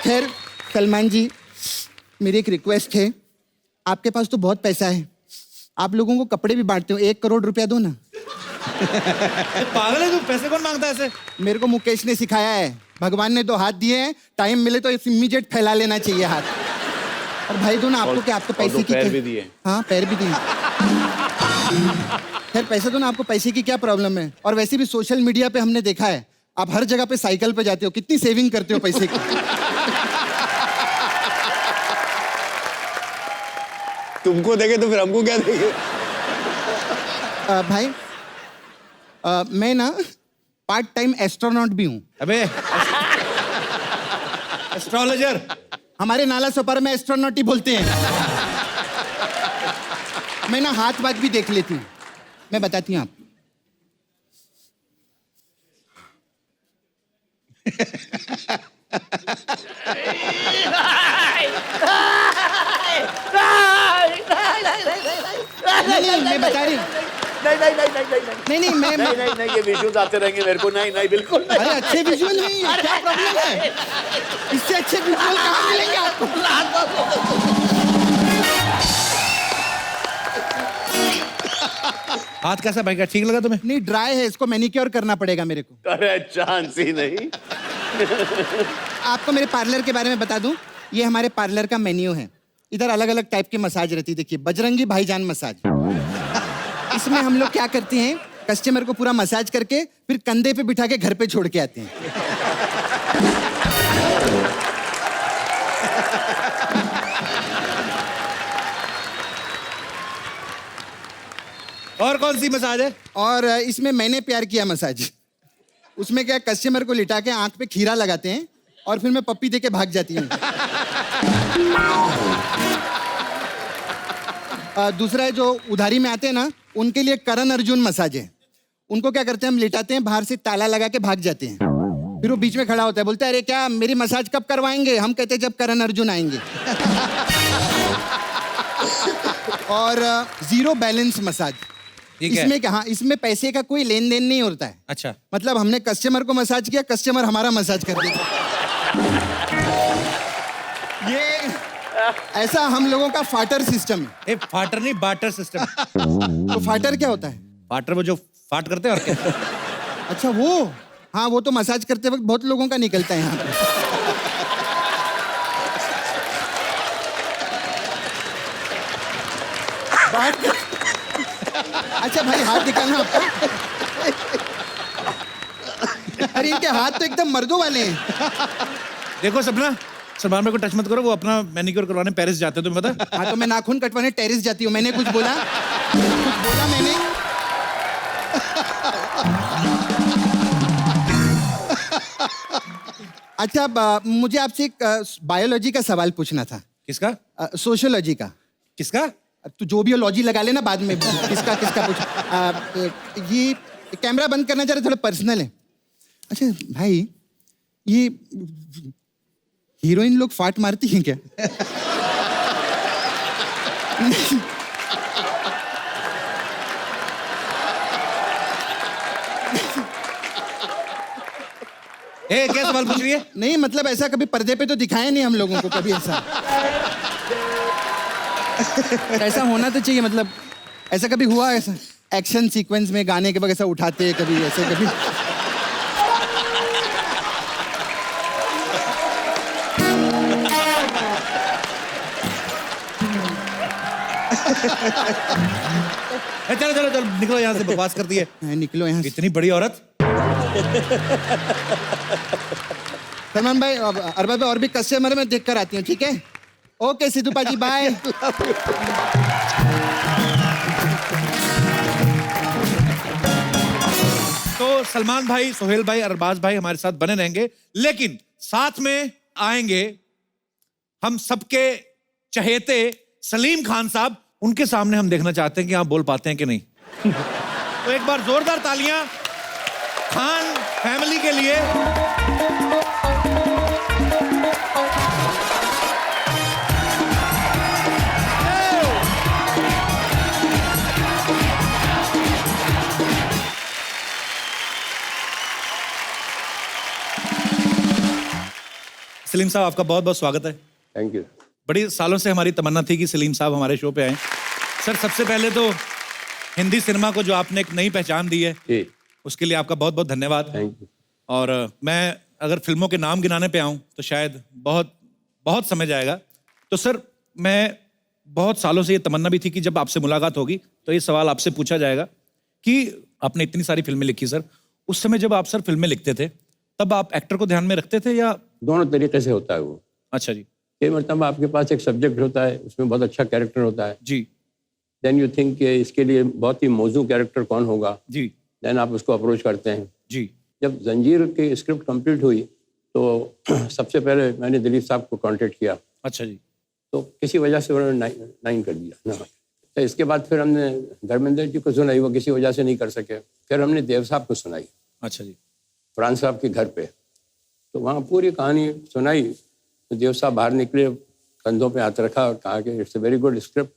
खैर सलमान जी, मेरी एक रिक्वेस्ट है, आपके पास तो बहुत पैसा है, आप लोगों को कपड़े भी बांटते हो, 1 करोड़ रुपया दो ना। पागल है तू? पैसे कौन मांगता है ऐसे? मेरे को मुकेश ने सिखाया है, भगवान ने 2 हाथ दिए हैं, टाइम मिले तो इमीडिएट फैला लेना चाहिए हाथ। और भाई दो ना, आपको क्या, आपको पैसे की पैर क्या- भी दिए। हाँ पैर भी दिए। खैर पैसे दो ना, आपको पैसे की क्या प्रॉब्लम है? और वैसे भी सोशल मीडिया पे हमने देखा है, आप हर जगह पे साइकिल पे जाते हो, कितनी सेविंग करते हो पैसे की। तुमको देखे तो फिर हमको क्या देखे? भाई मैं ना पार्ट टाइम एस्ट्रोनॉट भी हूँ। अबे एस्ट्रोलॉजर। हमारे नाला सोपारा में एस्ट्रोनॉट ही बोलते हैं। मैं ना हाथ बात भी देख लेती हूँ, मैं बताती हूँ आप। नहीं, मैं बता रही हूँ। नहीं, मैं नहीं ये विजुअल्स आते रहेंगे मेरे को। नहीं बिल्कुल नहीं। अरे अच्छे विजुअल नहीं है, क्या प्रॉब्लम है? इससे अच्छे विजुअल कहाँ मिलेंगे आपको? हाथ कैसा भाई, क्या ठीक लगा तुम्हें? नहीं, ड्राई है, इसको मैनिक्योर करना पड़ेगा मेरे को। अरे चांस ही नहीं। आपको मेरे पार्लर के बारे में बता दूं, ये हमारे पार्लर का मेन्यू है। इधर अलग अलग टाइप की मसाज रहती है। देखिए, बजरंगी भाईजान मसाज। इसमें हम लोग क्या करते हैं, कस्टमर को पूरा मसाज करके फिर कंधे पे बिठा के घर पे छोड़ के आते हैं। और कौन सी मसाज है? और इसमें मैंने प्यार किया मसाज। उसमें क्या, कस्टमर को लिटा के आंख पे खीरा लगाते हैं और फिर मैं पप्पी दे के भाग जाती हूँ। दूसरा है जो उधारी में आते हैं ना, उनके लिए करण अर्जुन मसाज है। उनको क्या करते हैं, हम लिटाते हैं, बाहर से ताला लगा के भाग जाते हैं। फिर वो बीच में खड़ा होता है, बोलता है अरे क्या मेरी मसाज कब करवाएंगे? हम कहते हैं जब करण अर्जुन आएंगे। और जीरो बैलेंस मसाज। इसमें क्या, हाँ, इसमें पैसे का कोई लेन देन नहीं होता है। अच्छा, मतलब हमने कस्टमर को मसाज किया, कस्टमर हमारा मसाज कर देगा। ये ऐसा हम लोगों का फाटर सिस्टम है। फाटर नहीं, बाटर सिस्टम। तो फाटर क्या होता है? फाटर वो जो फाट करते हैं और क्या? अच्छा वो, हाँ, वो तो मसाज करते वक्त बहुत लोगों का निकलता है यहाँ पे। अच्छा भाई, हाथ दिखाना आपका। अरे इनके हाथ तो एकदम मर्दों वाले हैं। देखो सपना, सलमान भाई को टच मत करो, वो अपना मैनिक्योर करवाने पेरिस जाते हैं, तुम्हें पता? हाँ, तो मैं नाखून कटवाने टेरिस जाती हूँ। मैंने कुछ बोला? कुछ बोला मैंने? अच्छा, मुझे आपसे एक बायोलॉजी का सवाल पूछना था। किसका? सोशियोलॉजी का। किसका? तू जो भी हो लॉजी लगा लेना बाद में। किसका पूछ। ये कैमरा बंद करना चाह रहे, थोड़ा पर्सनल है। अच्छा भाई, ये हीरोइन लोग फाट मारती हैं क्या? क्या सवाल पूछ रही है? नहीं मतलब ऐसा कभी पर्दे पे तो दिखाया नहीं हम लोगों को कभी ऐसा। ऐसा होना तो चाहिए, मतलब ऐसा कभी हुआ? ऐसा एक्शन सीक्वेंस में गाने के वक्त ऐसा उठाते कभी, ऐसे कभी? चलो चलो चलो, निकलो यहाँ से, बकवास करती है। निकलो यहाँ से। इतनी बड़ी औरत। सलमान भाई, अरबा पे और भी कस्टमर में देख कर आती हूँ, ठीक है? Okay Sidhu paaji, bye. तो सलमान भाई, सोहेल भाई, अरबाज भाई हमारे साथ बने रहेंगे, लेकिन साथ में आएंगे हम सबके चहेते सलीम खान साहब। उनके सामने हम देखना चाहते हैं कि आप बोल पाते हैं कि नहीं। तो एक बार जोरदार तालियां खान फैमिली के लिए। सलीम साहब, आपका बहुत बहुत स्वागत है। Thank you. बड़ी सालों से हमारी तमन्ना थी कि सलीम साहब हमारे शो पे आए। सर, सबसे पहले तो हिंदी सिनेमा को जो आपने एक नई पहचान दी है, जी, उसके लिए आपका बहुत बहुत धन्यवाद। Thank you. और मैं अगर फिल्मों के नाम गिनाने पे आऊँ तो शायद बहुत बहुत समय जाएगा। तो सर, मैं बहुत सालों से ये तमन्ना भी थी कि जब आपसे मुलाकात होगी तो ये सवाल आपसे पूछा जाएगा कि आपने इतनी सारी फिल्में लिखी सर, उस समय जब आप सर फिल्में लिखते थे तब आप एक्टर को ध्यान में रखते थे या? दोनों तरीके से होता है वो। अच्छा जी। कई मतलब आपके पास एक सब्जेक्ट होता है, उसमें बहुत अच्छा कैरेक्टर होता है, जी देन यू थिंक कि इसके लिए बहुत ही मौजू कैरेक्टर कौन होगा, जी देन आप उसको अप्रोच करते हैं। जी। जब जंजीर की स्क्रिप्ट कंप्लीट हुई तो सबसे पहले मैंने दिलीप साहब को कांटेक्ट किया, अच्छा जी। तो किसी वजह से उन्होंने नाइन कर दिया ना। तो इसके बाद फिर हमने धर्मेंद्र जी को सुनाई, वो किसी वजह से नहीं कर सके। फिर हमने देव साहब को सुनाई, अच्छा जी। फरहान साहब के घर पे। तो वहाँ पूरी कहानी सुनाई तो देव साहब बाहर निकले, कंधों पे हाथ रखा और कहा कि it's a very good script,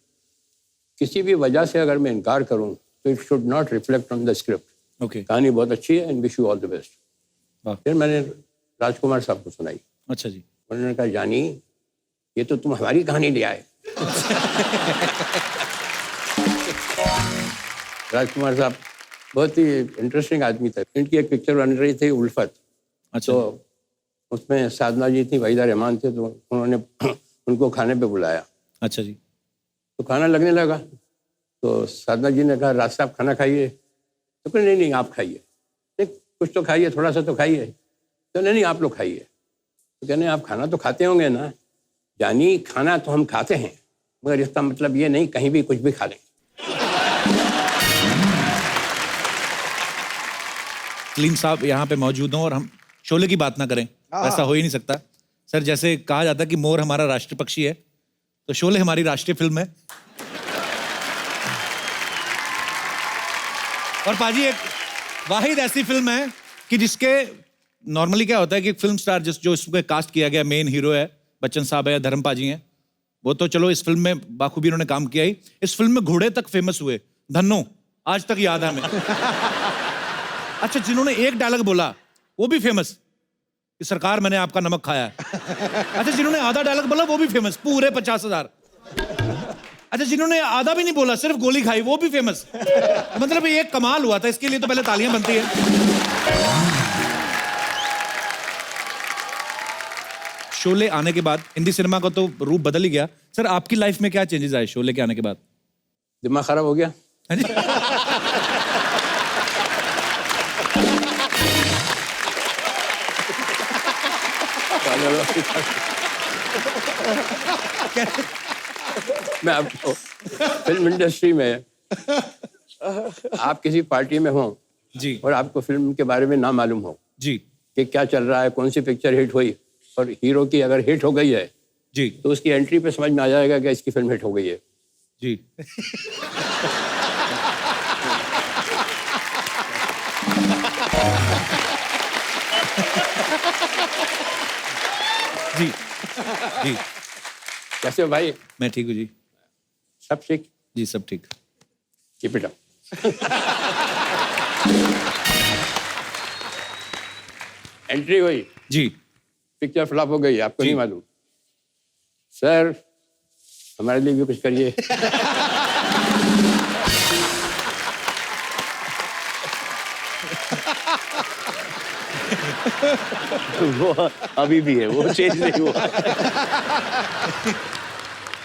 किसी भी वजह से अगर मैं इनकार करूँ तो it should not reflect on the script. Okay. कहानी बहुत अच्छी है and wish you all the best. वाह। फिर मैंने राजकुमार साहब को सुनाई, अच्छा जी। उन्होंने कहा जानी ये तो तुम हमारी कहानी ले आए। राजकुमार साहब बहुत ही इंटरेस्टिंग आदमी थे। इनकी एक पिक्चर बन रही थी उल्फत, अच्छा। तो उसमें साधना जी थी, वहीदा रहमान थे, तो उन्होंने उनको खाने पे बुलाया। अच्छा जी। तो खाना लगने लगा तो साधना जी ने कहा राज साहब खाना खाइए, तो कहा नहीं नहीं आप खाइए, नहीं कुछ तो खाइए, थोड़ा सा तो खाइए, तो नहीं नहीं आप लोग खाइए। तो कहने आप खाना तो खाते होंगे ना? जानी खाना तो हम खाते हैं मगर इसका मतलब ये नहीं कहीं भी कुछ भी खा लें। सलीम साहब यहाँ पे मौजूद हों और हम शोले की बात ना करें, ऐसा हो ही नहीं सकता सर। जैसे कहा जाता है कि मोर हमारा राष्ट्रीय पक्षी है, तो शोले हमारी राष्ट्रीय फिल्म है। और पाजी एक वाहिद ऐसी फिल्म है कि जिसके नॉर्मली क्या होता है कि फिल्म स्टार जो इसको कास्ट किया गया, मेन हीरो है बच्चन साहब है या धर्म पाजी हैं, वो तो चलो इस फिल्म में बाखूबी उन्होंने काम किया ही। इस फिल्म में घोड़े तक फेमस हुए, धन्नो आज तक याद है हमें। अच्छा, जिन्होंने एक डायलॉग बोला वो भी फेमस कि सरकार मैंने आपका नमक खाया है। अच्छा, जिन्होंने आधा डायलॉग बोला वो भी फेमस, पूरे 50,000। अच्छा, जिन्होंने आधा भी नहीं बोला सिर्फ गोली खाई वो भी फेमस। मतलब ये एक कमाल हुआ था, इसके लिए तो पहले तालियां बनती है। शोले आने के बाद हिंदी सिनेमा का तो रूप बदल ही गया। सर आपकी लाइफ में क्या चेंजेस आए शोले के आने के बाद? दिमाग खराब हो गया। हाँ जी? मैं आपको फिल्म इंडस्ट्री में आप किसी पार्टी में हो जी और आपको फिल्म के बारे में ना मालूम हो जी कि क्या चल रहा है, कौन सी पिक्चर हिट हुई, और हीरो की अगर हिट हो गई है जी तो उसकी एंट्री पे समझ में आ जाएगा कि इसकी फिल्म हिट हो गई है। जी। जी जी। कैसे हो भाई? मैं ठीक हूँ जी। सब ठीक? जी सब ठीक। Keep it up. एंट्री हुई, जी पिक्चर फ्लॉप हो गई, आपको नहीं मालूम। सर हमारे लिए भी कुछ करिए। वो अभी भी है, वो चेंज नहीं हुआ।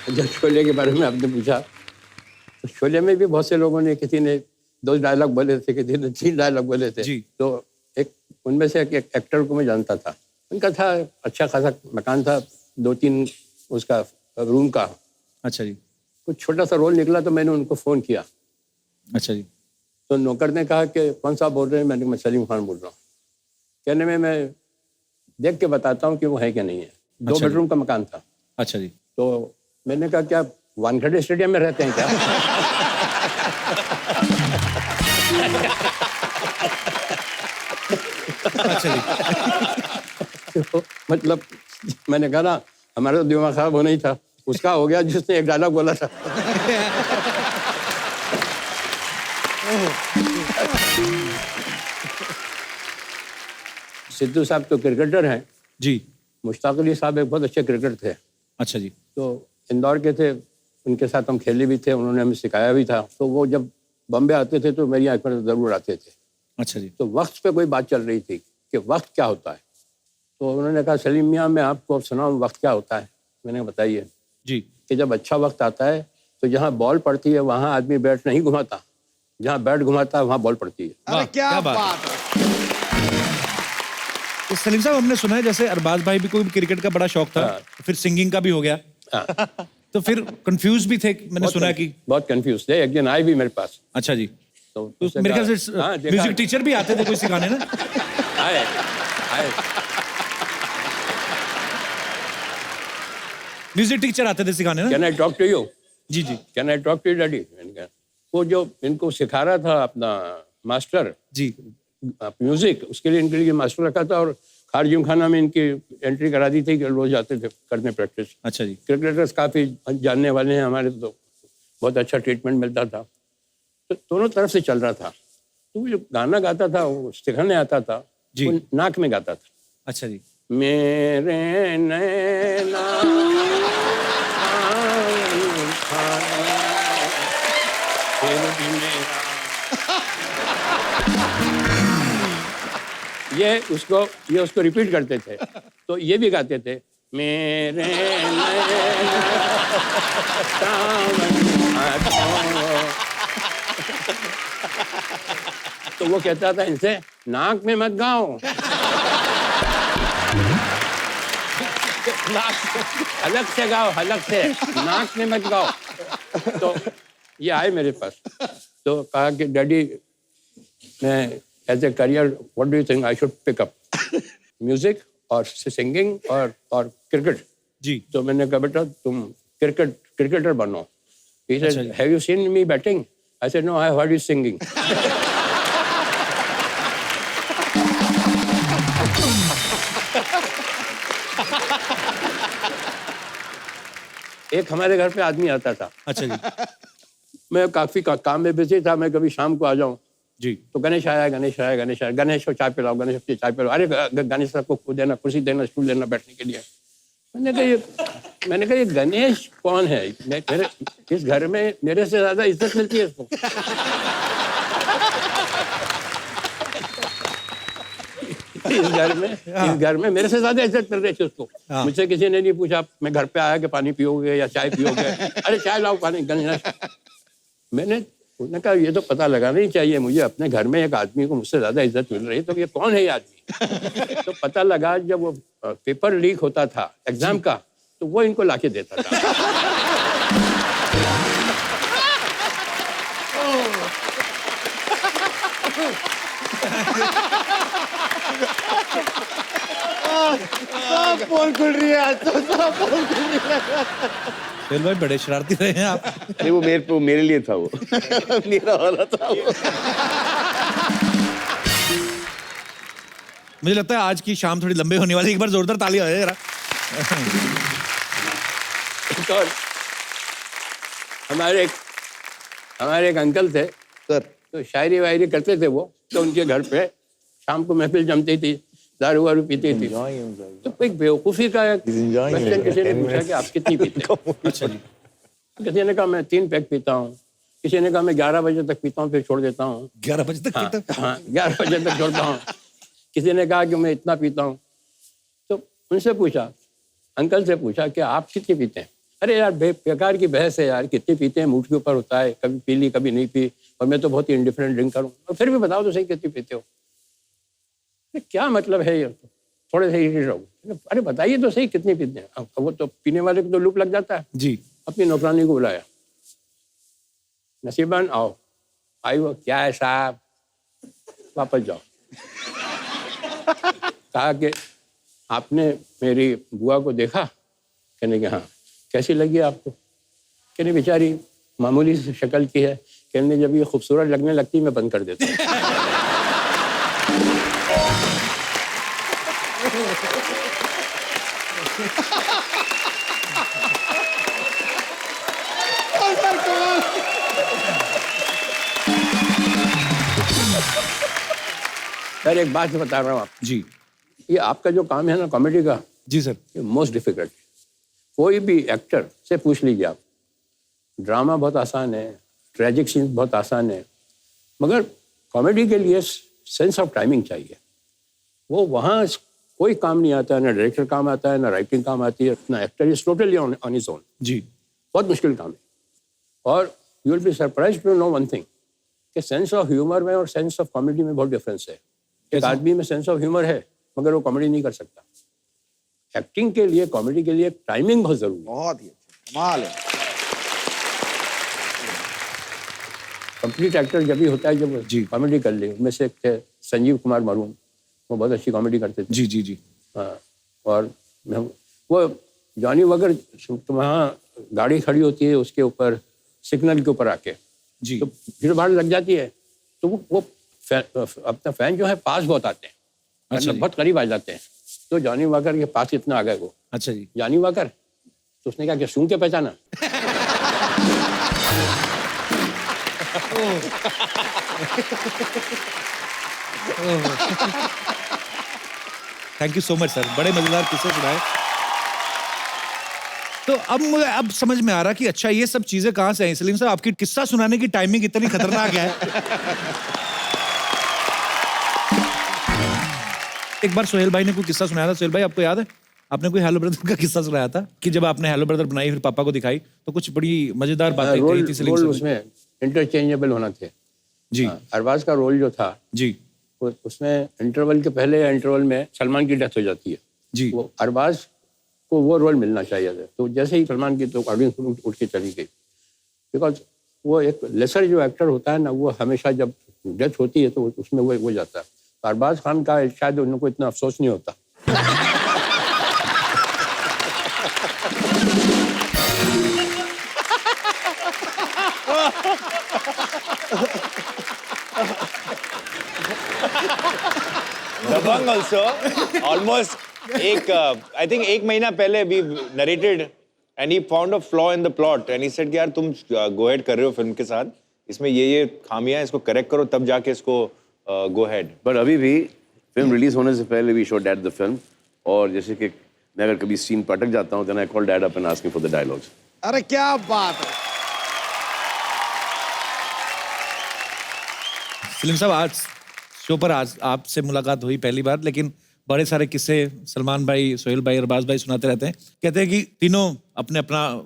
जब शोले के बारे में आपने पूछा तो शोले में भी बहुत से लोगों ने, किसी ने 2 डायलॉग बोले थे, किसी ने 3 डायलॉग बोले थे। जी। तो एक उनमें से एक एक्टर को मैं जानता था, उनका था अच्छा खासा मकान था, 2-3 उसका रूम का। अच्छा जी। कुछ छोटा सा रोल निकला तो मैंने उनको फ़ोन किया, अच्छा जी। तो नौकर ने कहा कि कौन सा बोल रहे हैं? मैंने कहा मैं सलीम खान बोल रहा हूँ। कहने में मैं देख के बताता हूँ कि वो है कि नहीं है। 2 अच्छा जी। बेडरूम का मकान था। अच्छा जी। तो मैंने कहा क्या वानखेड़े स्टेडियम में रहते हैं क्या? अच्छा जी। तो मतलब मैंने कहा ना हमारा तो दिमाग खराब होना ही था, उसका हो गया जिसने एक डायलॉग बोला था। सिद्धू साहब तो क्रिकेटर हैं, जी। मुश्ताक अली साहब एक बहुत अच्छे क्रिकेटर थे। अच्छा जी। तो इंदौर के थे, उनके साथ हम खेले भी थे, उन्होंने हमें सिखाया भी था। तो वो जब बॉम्बे आते थे तो मेरी आँख पर ज़रूर आते थे। अच्छा जी। तो वक्त पे कोई बात चल रही थी कि वक्त क्या होता है, तो उन्होंने कहा सलीम मियाँ मैं आपको अब सुनाऊँ वक्त क्या होता है। मैंने कहा बताइए। जी। कि जब अच्छा वक्त आता है तो जहाँ बॉल पड़ती है वहाँ आदमी बैट नहीं घुमाता, जहाँ बैट घुमाता है वहाँ बॉल पड़ती है। वाह, अरे क्या क्या बात बात है। तो सलीम साहब हमने सुना है जैसे अरबाज भाई भी कोई क्रिकेट का बड़ा शौक था, हाँ। फिर सिंगिंग का भी हो गया, हाँ, तो फिर कंफ्यूज भी थे मैंने सुना कि। बहुत कंफ्यूज थे। एक दिन आए भी मेरे पास, अच्छा जी। तो तो उसने मेरे कहा- ख्याल से हाँ, देखा। म्यूजिक टीचर भी आते थे कोई सिखाने ना। आए आए म्यूजिक टीचर आते थे सिखाने ना। Can I talk to you? जी जी can I talk to you daddy? मैंने कहा वो जो इनको सिखा रहा था अपना मास्टर जी। म्यूजिक, उसके लिए इनके लिए मास्टर रखा था और खारजिम खाना में इनकी एंट्री करा दी थी कि रोज जाते थे करने प्रैक्टिस। अच्छा जी। क्रिकेटर्स काफ़ी जानने वाले हैं हमारे, तो बहुत अच्छा ट्रीटमेंट मिलता था। तो दोनों तरफ से चल रहा था। तो वो जो गाना गाता था, वो सिखाने आता था, जी। वो नाक में गाता था। अच्छा जी। मेरे नैना फिर भी मेरा ये उसको रिपीट करते थे, तो ये भी गाते थे, मेरे तो वो कहता था इनसे, नाक में मत गाओ, अलग से गाओ, अलग से, नाक में मत गाओ। तो ये आए मेरे पास, तो कहा कि डैडी, मैं as a career what do you think I should pick up, music और सिंगिंग और क्रिकेट? जी। तो मैंने कहा बेटा तुम क्रिकेटर बनो। He said, have you seen me batting? I said, no, I have heard you singing. एक हमारे घर पे आदमी आता था। अच्छा जी। मैं काफी काम में बिजी था, मैं कभी शाम को आ जाऊं जी। तो गणेश आया, गणेश को चाय पिलाओ, गणेश को चाय पिलाओ। अरे गणेश साहब को देना, कुर्सी देना, स्टूल देना बैठने के लिए। मैंने कहा ये गणेश कौन है? मेरे इस घर में मेरे से ज्यादा इज्जत मिलती है इसको। इस घर में मेरे से ज्यादा इज्जत मिल रही थी उसको। मुझसे किसी ने नहीं पूछा मैं घर पे आया कि पानी पियोगे या चाय पियोगे। अरे चाय लाओ, पानी। उन्होंने कहा ये तो पता लगाना ही चाहिए मुझे, अपने घर में एक आदमी को मुझसे ज्यादा इज्जत मिल रही है, तो ये कौन है ये आदमी? तो पता लगा जब वो पेपर लीक होता था एग्जाम का, तो वो इनको लाके देता था। पोल खुल रही है आज तो, सब पोल खुल रही है। फिर भाई बड़े शरारती रहे हैं आप। नहीं, वो मेरे लिए था, वो मेरा वाला था वो। मुझे लगता है आज की शाम थोड़ी लंबी होने वाली है। एक बार जोरदार ताली हो जाए जरा। तो हमारे एक अंकल थे सर, तो शायरी वायरी करते थे वो, तो उनके घर पे शाम को महफिल जमती थी, दारू वारू पीती थी। तो एक बेवकूफ़ी का क्वेश्चन किसी ने पूछा कि आप कितनी पीते हैं? अच्छा जी। किसी ने कहा मैं 3 पैक पीता हूँ, किसी ने कहा मैं 11 बजे तक पीता हूँ फिर छोड़ देता हूँ। 11 बजे तक हाँ, पीता? हाँ, 11 बजे तक छोड़ता हूँ। किसी ने कहा कि मैं इतना पीता हूँ। तो उनसे पूछा, अंकल से पूछा कि आप कितनी पीते हैं? अरे यार बेकार की बहस है यार, कितनी पीते हैं मूड के ऊपर होता है, कभी पी ली कभी नहीं पी, और मैं तो बहुत ही इंडिफरेंट ड्रिंक करूँ। और फिर भी बताओ तो सही कितनी पीते हो? क्या मतलब है ये? थोड़े से इरिटेट हो। अरे बताइए तो सही कितनी पीते हैं? वो तो पीने वाले को तो लूप लग जाता है। जी। अपनी नौकरानी को बुलाया, नसीबन आओ। आई वो, क्या है साहब, वापस जाओ। कहा कि आपने मेरी बुआ को देखा? कहने के हाँ। कैसी लगी आपको? कहने बेचारी मामूली सी शक्ल की है, कहने जब ये खूबसूरत लगने लगती मैं बंद कर देता हूँ। सर एक बात बता रहा हूँ आप जी। ये आपका जो काम है ना कॉमेडी का, जी सर। ये मोस्ट डिफिकल्ट। कोई भी एक्टर से पूछ लीजिए आप, ड्रामा बहुत आसान है, ट्रेजिक सीन बहुत आसान है, मगर कॉमेडी के लिए सेंस ऑफ टाइमिंग चाहिए। वो वहाँ कोई काम नहीं आता है, ना डायरेक्टर काम आता है, ना राइटिंग काम आती है, ना actor is totally on his own. जी। बहुत मुश्किल काम है। और you will be surprised to know one thing कि सेंस ऑफ ह्यूमर में और सेंस ऑफ कॉमेडी में बहुत डिफरेंस है। एक आदमी में सेंस ऑफ ह्यूमर है मगर वो कॉमेडी नहीं कर सकता। एक्टिंग के लिए, कॉमेडी के लिए टाइमिंग बहुत जरूरी है। बहुत ही अच्छा, कमाल है। कंप्लीट एक्टर जब भी होता है जब जी। कॉमेडी कर ले। उनमें से एक थे संजीव कुमार मरून, वो बहुत अच्छी कॉमेडी करते थे। जी जी जी। हाँ, और वो जॉनी वगर तो वहाँ गाड़ी खड़ी होती है उसके ऊपर सिग्नल के ऊपर आके, जी। तो भीड़ भाड़ लग जाती है, तो वो अपना फैन जो है पास बहुत आते हैं, अच्छा मतलब जी। बहुत करीब आ जाते हैं, तो जॉनी वॉकर के पास इतना आ गए वो, अच्छा जी। जॉनी वॉकर, तो उसने कहा कि सूंघ के पहचाना। Thank you so much sir, बड़े मजेदार किस्से सुनाए। तो अब मुझे अब समझ में आ रहा कि अच्छा ये सब चीजें कहाँ से आई। सलीम साहब, आपकी किस्सा सुनाने की टाइमिंग इतनी खतरनाक है। एक बार सोहेल भाई ने कोई किस्सा सुनाया था। सोहेल भाई, आपको याद है? आपने कोई हेलो ब्रदर का किस्सा सुनाया था कि जब आपने हेलो ब्रदर बनाई फिर पापा को दिखाई तो कुछ बड़ी मजेदार बातें कही थी सलीम रोल साहब। उसमें इंटरचेंजेबल होना थे जी अरबाज का रोल जो था जी उसमें इंटरवल के पहले या इंटरवल में सलमान की डेथ हो जाती है जी। वो अरबाज को वो रोल मिलना चाहिए था। तो जैसे ही सलमान की तो ऑडियंस उठ के चली गई, बिकॉज वो एक लेसर जो एक्टर होता है ना, वो हमेशा जब डेथ होती है तो उसमें वो जाता है। तो अरबाज खान का शायद उनको इतना अफसोस नहीं होता। दबंग ऑल्सो ऑलमोस्ट एक आई थिंक एक महीना पहले we narrated and he found a flaw in the plot and he said कि यार तुम गो अहेड कर रहे हो फिल्म के साथ, इसमें ये खामियां, इसको करेक्ट करो तब जाके इसको गो अहेड। बट अभी भी फिल्म रिलीज होने से पहले we show dad the film, और जैसे कि मैं अगर कभी सीन पर अटक जाता हूँ then I call dad up and ask for the dialogues. अरे क्या बात है। सलीम साहब, आज शो पर आज आपसे मुलाकात हुई पहली बार, लेकिन बड़े सारे किस्से सलमान भाई, सोहेल भाई, अरबाज भाई सुनाते रहते हैं। कहते हैं कि तीनों अपने अपना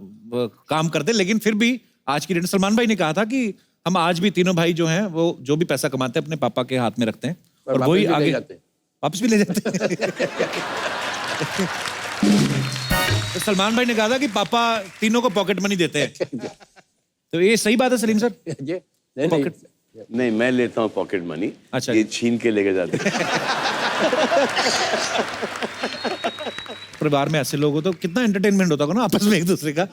काम करते हैं, लेकिन फिर भी आज की डेट सलमान भाई ने कहा था कि हम आज भी तीनों भाई जो हैं वो जो भी पैसा कमाते हैं अपने पापा के हाथ में रखते हैं और वही आगे वापस भी ले जाते हैं। तो सलमान भाई ने कहा था कि पापा तीनों को पॉकेट मनी देते हैं। तो ये सही बात है सलीम सर? नहीं, मैं लेता हूँ पॉकेट मनी। अच्छा, ये छीन के लेके जाते हैं। परिवार में ऐसे लोग हो तो कितना एंटरटेनमेंट होता होगा ना आपस में एक दूसरे का।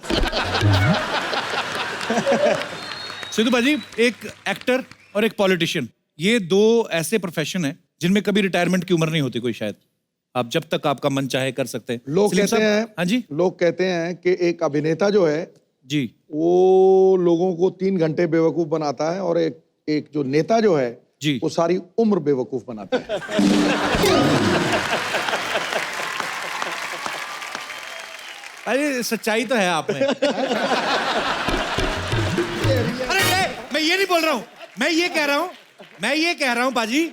सिद्धू भाजी, एक एक्टर और एक पॉलिटिशियन, ये दो ऐसे प्रोफेशन है जिनमें कभी रिटायरमेंट की उम्र नहीं होती कोई। शायद आप जब तक आपका मन चाहे कर सकते हैं। लोग सलीम कहते साहब, हैं, हाँ जी लोग कहते हैं कि एक अभिनेता जो है जी वो लोगों को 3 घंटे बेवकूफ बनाता है और एक जो नेता जो है जी वो सारी उम्र बेवकूफ बनाता है। अरे सच्चाई तो है आप में। अरे मैं ये नहीं बोल रहा हूँ, मैं ये कह रहा हूँ बाजी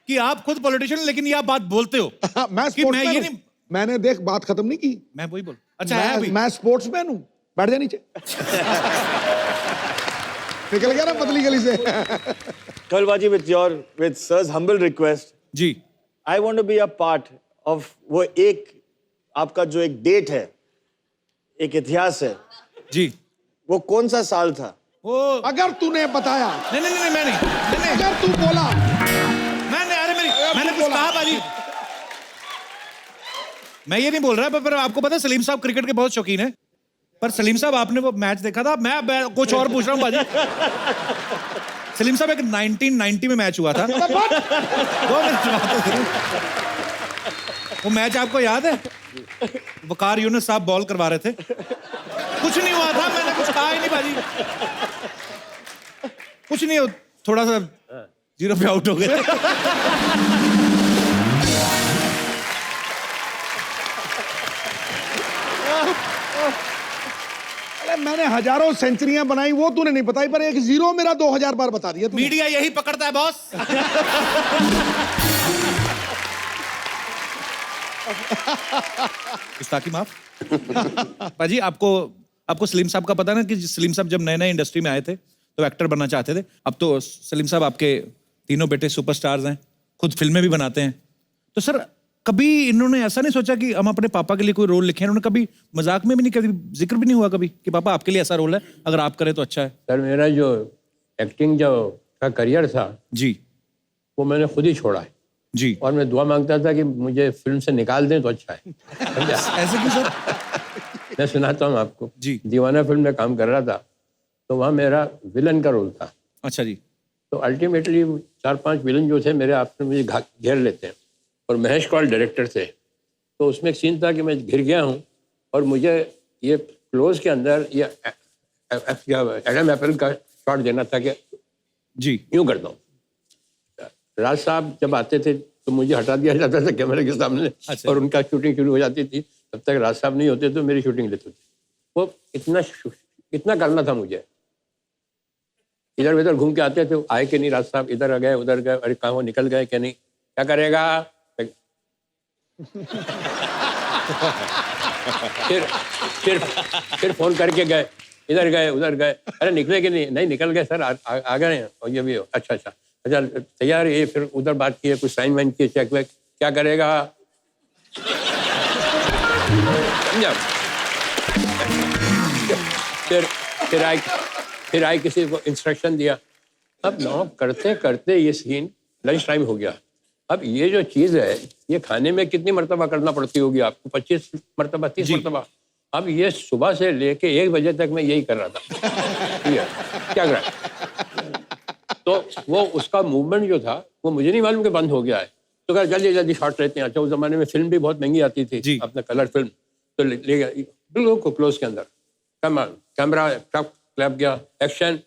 कि आप खुद पॉलिटिशियन लेकिन ये आप बात बोलते हो मैं कि मैं ये स्पोर्ट्समैन नहीं। हूं। मैंने देख बात खत्म नहीं की। मैं वही बोल, अच्छा है अभी। मैं स्पोर्ट्समैन हूँ। बैठ जा नीचे। निकल गया ना पतली गली से। Kalbaji, with sir's humble request, ji I want to be a part of वो एक आपका जो एक डेट है, एक इतिहास है, जी वो कौन सा साल था? वो अगर तूने बताया, नहीं मैं नहीं अगर तू बोला, मैंने कुछ कहा बाजी। मैं ये नहीं बोल रहा, पर आपको पता है सलीम साहब क्रिकेट के बहुत शौकीन है। पर सलीम साहब, आपने वो मैच देखा था? मैं कुछ और पूछ रहा हूँ बाजी। सलीम साहब, एक 1990 में मैच हुआ था। वो मैच आपको याद है? वकार यूनुस साहब बॉल करवा रहे थे, कुछ नहीं हुआ था, मैंने कुछ कहा ही नहीं बाजी, कुछ नहीं, थोड़ा सा 0 पे आउट हो गए। मैंने हजारों सेंचुरियां बनाई वो तूने नहीं बताई, पर एक 0 मेरा 2000 बार बता दिया तूने। मीडिया यही पकड़ता है बॉस। गुस्ताखी माफ। पाजी, आपको सलीम साहब का पता ना कि सलीम साहब जब नए इंडस्ट्री में आए थे तो एक्टर बनना चाहते थे। अब तो सलीम साहब आपके तीनों बेटे सुपरस्टार्स हैं, खुद फिल्में भी बनाते हैं। तो सर, कभी इन्होंने ऐसा नहीं सोचा कि हम अपने पापा के लिए कोई रोल लिखें? इन्होंने कभी मजाक में भी नहीं, कभी जिक्र भी नहीं हुआ कभी कि पापा आपके लिए ऐसा रोल है, अगर आप करें तो अच्छा है? सर, मेरा जो एक्टिंग का करियर था जी, वो मैंने खुद ही छोड़ा है जी। और मैं दुआ मांगता था कि मुझे फिल्म से निकाल दें तो अच्छा है। ऐसे क्यों सर? मैं सुनाता हूँ आपको जी। दीवाना फिल्म में काम कर रहा था तो वहाँ मेरा विलन का रोल था। अच्छा जी। तो अल्टीमेटली 4-5 विलन जो थे मेरे आपस में मुझे घेर लेते हैं और महेश कौल डायरेक्टर थे। तो उसमें एक सीन था कि मैं घिर गया हूँ और मुझे ये क्लोज के अंदर ये एडम एप्पल का शॉट देना था कि जी यूं करता हूँ। राज साहब जब आते थे तो मुझे हटा दिया जाता था कैमरे के सामने अच्छा। और उनका शूटिंग शुरू हो जाती थी। तब तक राज साहब नहीं होते तो मेरी शूटिंग लेते थे। वो इतना करना था मुझे। इधर उधर घूम के आते थे, आए कि नहीं राज साहब, इधर गए उधर गए, अरे कहाँ वो निकल गए कि नहीं, क्या करेगा। फिर फोन करके गए, इधर गए उधर गए, अरे निकले कि नहीं निकल गए सर, आ गए हैं। और ये भी हो, अच्छा तैयार है। फिर उधर बात की, कुछ साइन वाइन किए, चेक वेक, क्या करेगा। समझा। फिर आई किसी को इंस्ट्रक्शन दिया। अब नौ करते करते ये सीन लंच टाइम हो गया। अब ये जो चीज़ है ये खाने में कितनी मरतबा करना पड़ती होगी आपको, 25 मरतबा 30 मरतबा। अब ये सुबह से लेके 1 बजे तक मैं यही कर रहा था। क्या कर रहा है? तो वो उसका मूवमेंट जो था वो मुझे नहीं मालूम कि बंद हो गया है। तो कहा जल्दी जल्दी शॉट लेते हैं। अच्छा उस जमाने में फिल्म भी बहुत महंगी आती थी, अपना कलर फिल्म। तो ले गया बिल्कुल को क्लोज के अंदर, कैमरा क्लैप गया, एक्शन।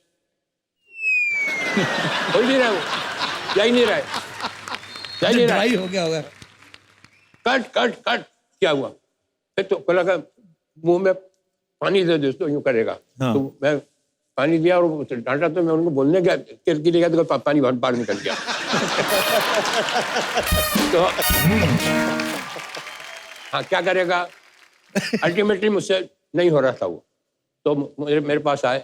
हो ही नहीं रहा, वो जा ही नहीं रहा है, जा ही नहीं रहा है। हो गया होगा। कट क्या हुआ। फिर तो बोला का मुंह में पानी दे दोस्तों, यूं करेगा। हाँ। तो मैं पानी दिया और डांटा तो मैं उनको बोलने गया के लिए गया तो पानी बाहर निकल गया। तो हाँ क्या करेगा। अल्टीमेटली मुझसे नहीं हो रहा था वो। तो मेरे पास आए।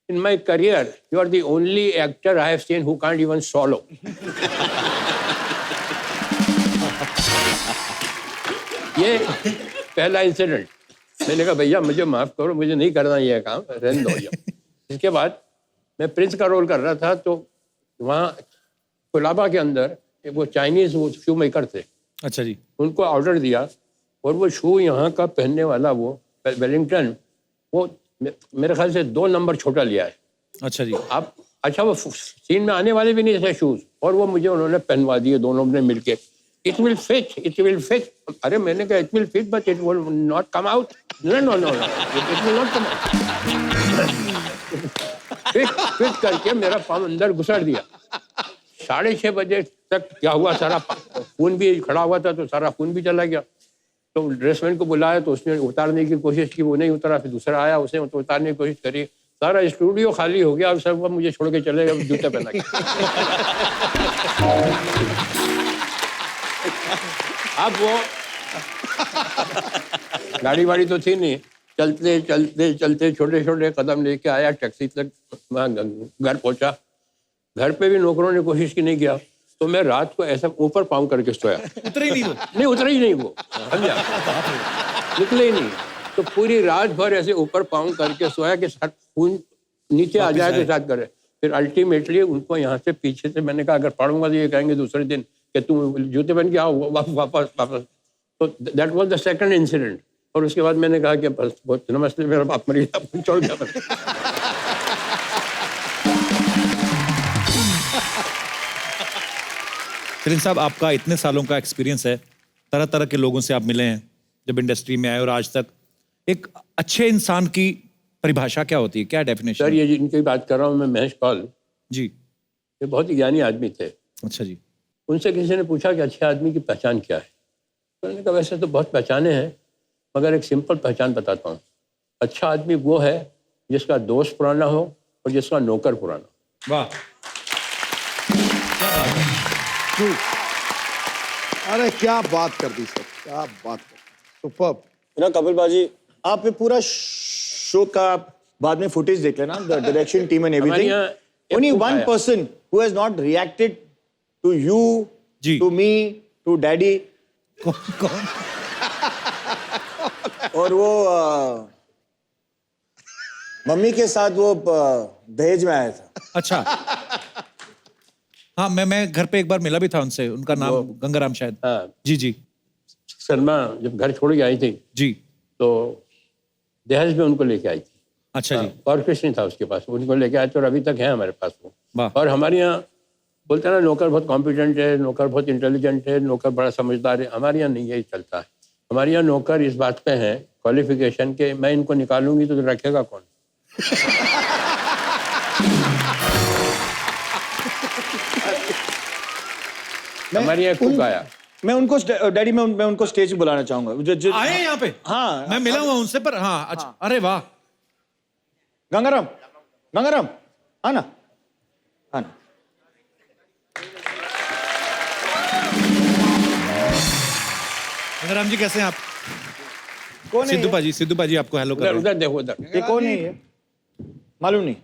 In my career you are the only actor I have seen who can't even swallow। ये पहला इंसिडेंट। मैंने कहा भैया मुझे माफ करो, मुझे नहीं करना ये काम, रहने दो भैया। इसके बाद मैं प्रिंस का रोल कर रहा था। तो वहाँ कोलाबा के अंदर वो चाइनीज वो शू मेकर थे। अच्छा जी। उनको ऑर्डर दिया और वो शू यहाँ का पहनने वाला वो वेलिंगटन, वो मेरे ख्याल से 2 नंबर छोटा लिया है। अच्छा जी। अब अच्छा वो सीन में आने वाले भी नहीं थे शूज, और वो मुझे उन्होंने पहनवा दिए दोनों ने मिलके। It will fit. अरे मैंने कहा it will fit but it will not come out. No it will not come out. Fit करके मेरा पाँव अंदर घुसड़ दिया। 6:30 बजे तक क्या हुआ, सारा खून भी खड़ा हुआ था तो सारा खून भी चला गया। तो ड्रेसमैन को बुलाया तो उसने उतारने की कोशिश की, वो नहीं उतरा। फिर दूसरा आया, उसने तो उतारने की कोशिश करी। सारा स्टूडियो खाली हो गया। अब सब मुझे छोड़ के चले गए जूते पहना के। अब वो गाड़ी वाड़ी तो थी नहीं, चलते छोटे छोटे कदम लेके आया टैक्सी तक, वहाँ घर पहुंचा। घर पे भी नौकरों ने कोशिश की, नहीं किया। तो मैं रात को ऐसा ऊपर पाँव करके सोया। उतरे ही नहीं वो। नहीं उतरा ही नहीं वो, समझा, निकले ही नहीं। तो पूरी रात भर ऐसे ऊपर पाँव करके सोया कि खून नीचे आ जाए तो साथ करे। फिर अल्टीमेटली उनको यहाँ से पीछे से मैंने कहा अगर पढ़ूंगा तो ये कहेंगे दूसरे दिन कि तुम जूते पहन के आओ वापस। तो that was the second incident. और उसके बाद मैंने कहा कि बस बहुत नमस्ते, मेरा बाप मर गया, छोड़ गया। प्रिंस साहब, आपका इतने सालों का एक्सपीरियंस है, तरह तरह के लोगों से आप मिले हैं जब इंडस्ट्री में आए और आज तक। एक अच्छे इंसान की परिभाषा क्या होती है, क्या डेफिनेशन? सर ये जिनकी बात कर रहा हूँ मैं, महेश कौल जी। ये बहुत ही ज्ञानी आदमी थे। अच्छा जी। उनसे किसी ने पूछा कि अच्छे आदमी की पहचान क्या है। तो उन्होंने कहा वैसे तो बहुत पहचाने हैं मगर एक सिंपल पहचान बताता हूँ। अच्छा आदमी वो है जिसका दोस्त पुराना हो और जिसका नौकर पुराना। वाह। अरे क्या बात कर दी सर, क्या बात कर दी। सुपर्ब। ना कपिल बाजी, आप ये पूरा शो का बाद में फुटेज देख लेना, द डायरेक्शन टीम एंड हमारे एवरीथिंग। यहाँ ओनली एक वन आया। Person who has not reacted to you, जी। To me, to daddy. कौन? और वो मम्मी के साथ वो दहेज में आया था। अच्छा। हाँ, मैं घर पे एक बार मिला भी था उनसे। उनका नाम गंगाराम शायद। हाँ, जी जी शर्मा जब घर छोड़ के आई थी जी। तो दहेज में उनको लेके आई थी। अच्छा जी। और कुछ नहीं था उसके पास, उनको लेके आए थे और अभी तक है हमारे पास वो। वाह। और हमारे यहाँ बोलते हैं ना नौकर बहुत कॉम्पिटेंट है, नौकर बहुत इंटेलिजेंट है, नौकर बड़ा समझदार है। हमारे यहाँ नहीं यही चलता है। हमारे यहाँ नौकर इस बात पे हैं क्वालिफिकेशन के, मैं इनको निकालूंगी तो रखेगा कौन? हमारे यहाँ कुक आया, मैं उनको डैडी मैं उनको स्टेज पे बुलाना चाहूंगा आए यहाँ पे? हाँ मैं मिला हुआ उनसे, पर हाँ अच्छा, अरे वाह। गंगाराम गंगाराम आना आना। गंगाराम जी कैसे हैं आप? कौन है सिद्धू पाजी आपको हेलो कर उधर रहे हैं। उधर देखो, उधर ये कौन है ये? मालूम नहीं।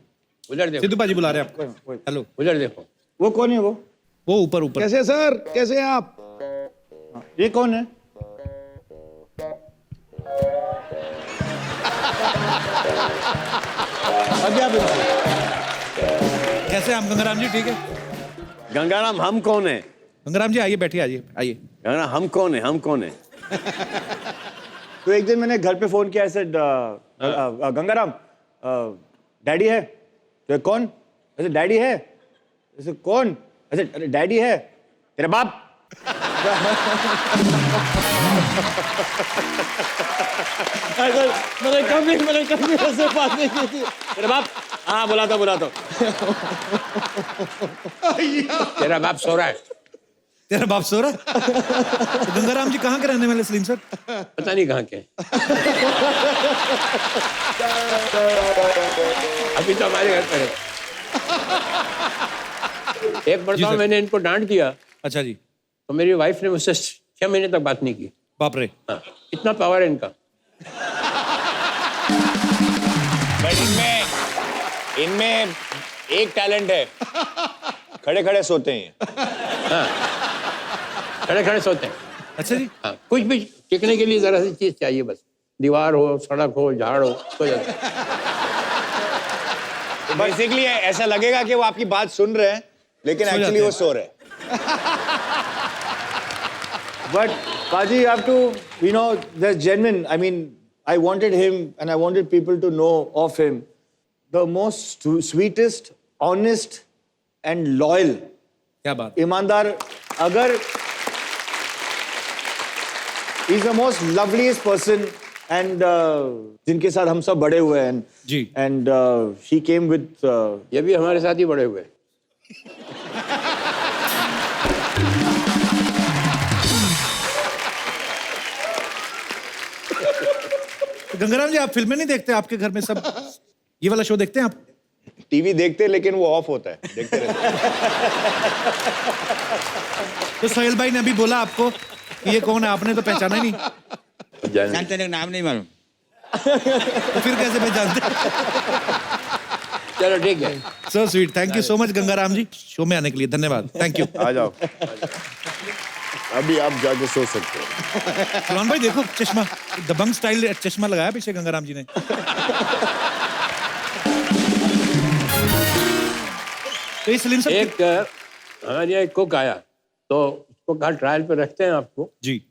उधर देखो, सिद्धू पाजी बुला रहे हैं आपको, हेलो। उधर देखो। वो कौन है वो? वो ऊपर ऊपर। कैसे सर, कैसे हैं आप? ये कौन है? अभी आप कैसे हैं आप गंगाराम जी? ठीक है गंगाराम हम कौन है? गंगाराम जी, आइए बैठिए, आइए आइए। गंगाराम हम कौन है? हम कौन है? तो एक दिन मैंने घर पे फोन किया, ऐसे गंगाराम डैडी है? तो कौन? ऐसे डैडी है? ऐसे कौन? ऐसे अरे डैडी है तेरा बाप। मैंने कभी ऐसे बात नहीं की थी। तेरा बाप? हाँ बुलाता बुलाता। तेरा बाप सो रहा है। तेरा बाप सो रहा है? तो गंगाराम जी कहाँ के रहने वाले सलीम सर? पता नहीं कहाँ के। अभी तो हमारे घर पर है। एक मरतबा मैंने इनको डांट दिया अच्छा जी। तो मेरी वाइफ ने मुझसे 6 महीने तक बात नहीं की। बाप रे। हाँ, इतना पावर है इनका। बट इनमें एक टैलेंट है, खड़े खड़े सोते हैं। हाँ, खड़े खड़े सोते हैं। अच्छा जी। हाँ, कुछ भी टिकने के लिए जरा सी चीज चाहिए, बस दीवार हो, सड़क हो, झाड़ हो, तो बेसिकली ऐसा लगेगा कि वो आपकी बात सुन रहे हैं, लेकिन एक्चुअली वो सो रहे हैं। But Paji, you have to, you know, there's genuine. I mean, I wanted him and I wanted people to know of him. The most sweetest, honest and loyal. क्या बात। ईमानदार, अगर he's the most loveliest person and जिनके साथ हम सब बड़े हुए हैं। जी। And he came with ये भी हमारे साथ ही बड़े हुए। गंगाराम जी, आप फिल्में नहीं देखते? आपके घर में सब ये वाला शो देखते हैं आप? टीवी देखते हैं, लेकिन वो ऑफ होता है, देखते रहते हैं। तो सोहेल भाई ने अभी बोला आपको कि ये कौन है, आपने तो पहचाना ही नहीं। जानते नहीं, नाम नहीं मालूम। तो फिर कैसे पहचानते? चलो ठीक है। So sweet, thank you so much Gangaram ji, show में आने के लिए धन्यवाद, थैंक यू। आ जाओ, अभी आप जाके सो सकते हो। सलमान भाई देखो चश्मा, दबंग स्टाइल चश्मा लगाया पीछे गंगाराम जी ने। तो ये सलीम साहब एक हमारे यहाँ एक कुक आया, तो उसको कहा ट्रायल पे रखते हैं आपको, जी